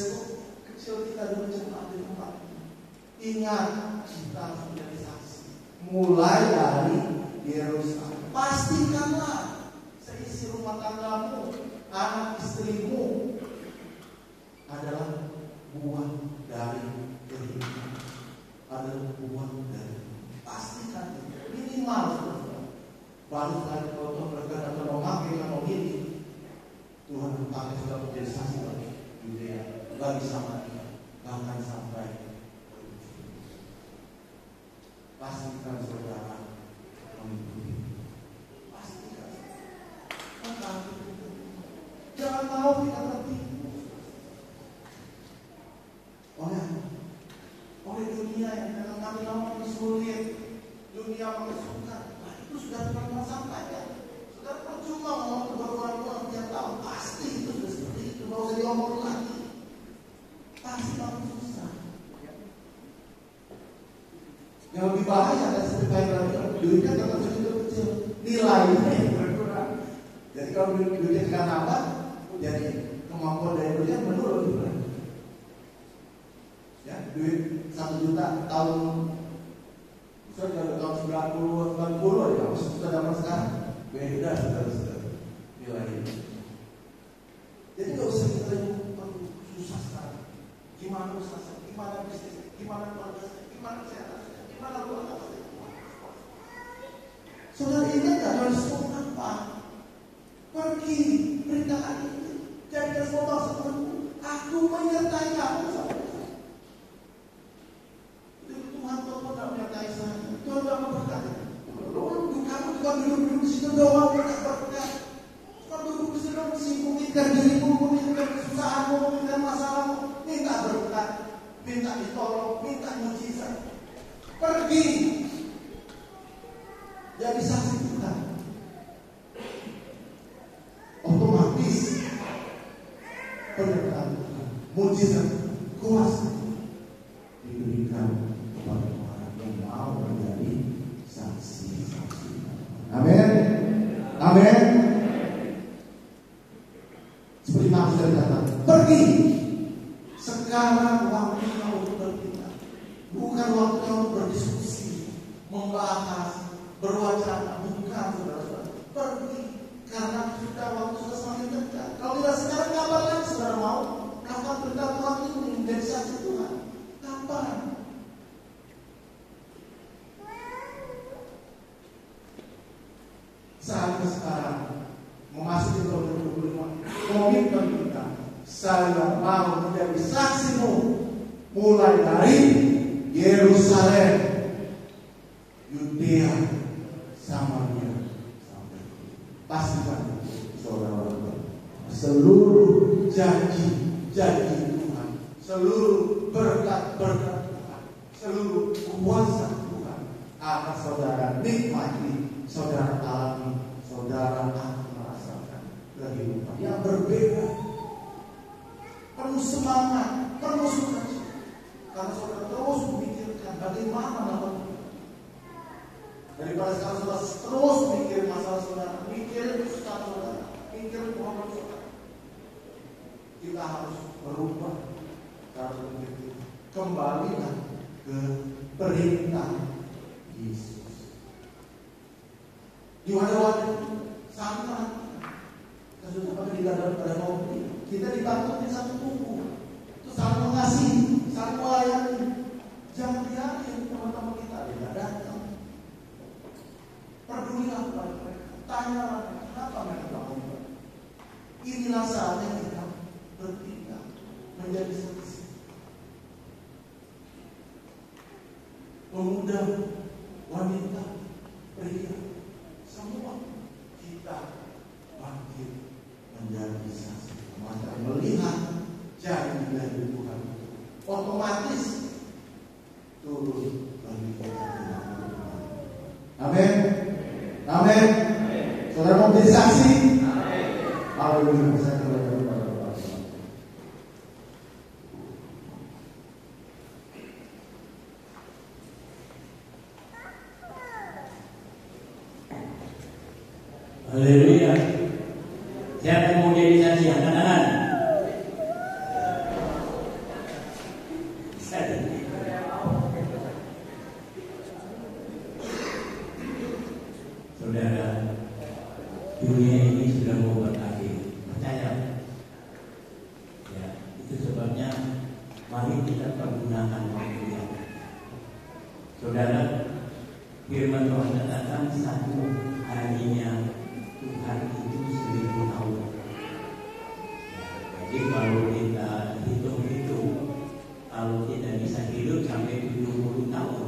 F: kecil kita dulu cepat di tempat. Ingat, kita harus menjadi saksi. Mulai dari Yerusalem. Pastikanlah seisi rumah tanggamu, anak istrimu adalah buah dari kehidupan, adalah buah dari pastikan minimal baru sekali kalau berkata atau memakai atau ini Tuhan pakai sudah menjadi saksi bagi dunia, bagi Samaria, bahkan sampai pastikan saudara mengikuti, pastikan jangan mau kita tertipu oleh dunia yang dalam kami lama sulit, dunia mengesukan. Nah, itu sudah pernah sampaikan. Sudah percuma ngomong beberapa tiap tahun, pasti itu sudah seperti itu. Nggak usah diomong lagi. Pasti kamu susah. Yang lebih bahaya dan seperti lagi, duitnya tetap segitu kecil, nilainya yang berkurang. Jadi kalau duitnya tidak nambah, jadi kemampuan dari duitnya menurun. Ya, duit 1 juta tahun misalnya tahun 90 ya, sudah dapat sekarang beda sudah nilai. Jadi nggak usah kita susah sekarang. Gimana usaha, gimana bisnis, gimana keluarga, gimana kesehatan, gimana keluarga. Saudara ingat nggak harus apa? Pergi beritakan itu, jadikan semua bangsa aku menyertai kamu. Tuhan tidak menyertai saya. Tuhan tidak memberkati. Kamu bukan duduk di situ doang, tidak berkat. Cuma duduk di situ sibukkan dirimu, memikirkan kesusahanmu, memikirkan masalahmu. Minta berkat, minta ditolong, minta mujizat. Pergi. Jadi saksi Tuhan. Otomatis penyertaan Tuhan, mujizat, kuasa diberikan kepada orang yang mau menjadi saksi-saksi. Amin. Amin. Seperti Markus katakan, pergi. Sekarang waktunya untuk berpindah. Bukan waktunya untuk berdiskusi, membahas, berwacana. Bukan, saudara-saudara. Pergi. Karena sudah waktu sudah semakin dekat. Kalau tidak sekarang, kapan lagi saudara mau? Kapan berita Tuhan ini menjadi saksi? saksimu mulai dari Yerusalem, Yudea, Samaria sampai pastikan saudara, seluruh janji-janji Tuhan, seluruh berkat-berkat Tuhan, seluruh kuasa Tuhan akan saudara nikmati, saudara alami, saudara akan merasakan kehidupan yang berbeda, penuh semangat, penuh sukacita. Karena saudara terus memikirkan bagaimana melakukan. Daripada sekarang saudara terus mikir masalah saudara, mikirin kesusahan saudara, mikirin Muhammad saudara. Kita harus berubah cara berpikir kita. Kembalilah ke perintah Yesus. Di wadah-wadah sama. Kita sudah di dalam mobil. Kita dibangkitkan satu tubuh. Itu saling mengasihi, saling melayani. Jangan biarin teman-teman kita tidak datang. Pedulilah kepada mereka. Tanyalah kenapa mereka tak mau. Inilah saatnya kita bertindak menjadi saksi. Pemuda, wanita, pria, semua kita bangkit menjadi saksi. Maka melihat janji dari Tuhan otomatis turun bagi kita. Amin. Amin. Saudara mau menjadi saksi? Haleluya. Saya kembali kepada Bapak.
E: Haleluya. Siapa yang mau jadi saksi? Angkat tangan. Saudara, dunia ini sudah mau berakhir. Percaya? Ya, itu sebabnya mari kita pergunakan waktu yang. Saudara, firman Tuhan katakan satu harinya Tuhan itu 1000 tahun. Jadi kalau kita hitung-hitung, kalau kita bisa hidup sampai 70 tahun,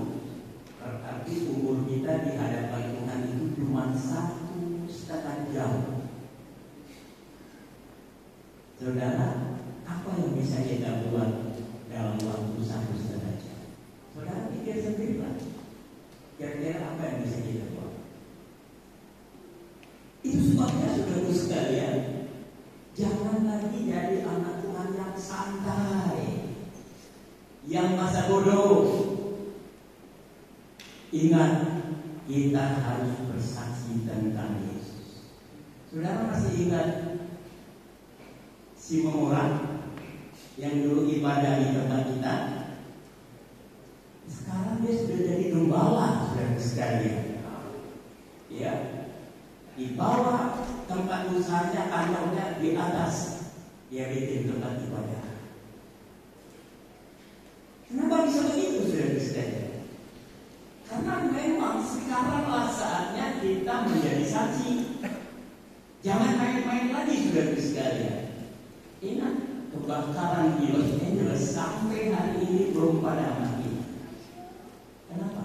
E: berarti umur kita di hadapan Tuhan itu cuma 1,5 jam. Saudara, apa yang bisa kita buat dalam waktu 1,5 jam? Saudara pikir sendirilah. Kira-kira apa yang bisa kita buat? Itu sebabnya saudara sekalian, jangan lagi jadi anak Tuhan yang santai, yang masa bodoh. Ingat, kita harus bersaksi tentang Yesus. Saudara masih ingat si Memoran yang dulu ibadah di tempat kita? Sekarang dia sudah jadi gembala, saudara sekalian. Ya, di bawah tempat usahanya, kantornya di atas dia bikin tempat ibadah. Kenapa bisa begitu, saudara sekalian? Karena memang sekaranglah saatnya kita menjadi saksi. Jangan main-main lagi, saudara sekalian. Ingat, kebakaran di Los Angeles sampai hari ini belum pada mati. Kenapa?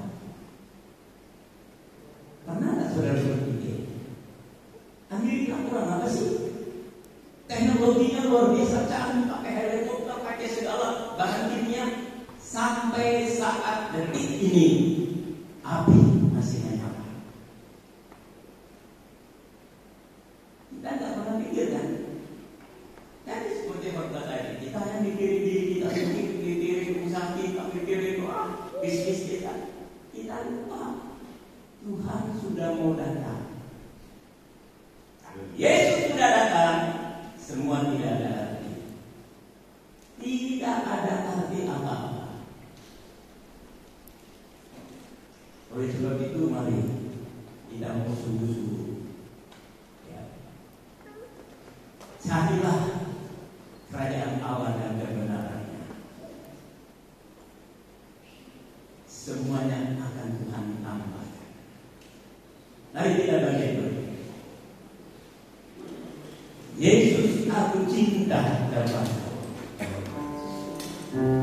E: Pernah nggak saudara berpikir? Amerika kurang apa sih? Teknologinya luar biasa canggih, pakai helikopter, pakai segala bahan kimia. Sampai saat detik ini api masih menyala. Kita nggak pernah pikir kan? Jadi seperti khotbah tadi, kita yang mikirin diri kita sendiri, mikirin usaha kita, mikirin bisnis kita. Kita lupa Tuhan sudah mau datang. Kalau Yesus sudah datang, semua tidak ada arti. Tidak ada arti apa-apa. Oleh sebab itu mari kita mau sungguh-sungguh, ya. Carilah kerajaan Allah dan kebenarannya. Semuanya akan Tuhan tambahkan. Mari kita bangkit. Yesus, aku cinta kepadamu. Yeah.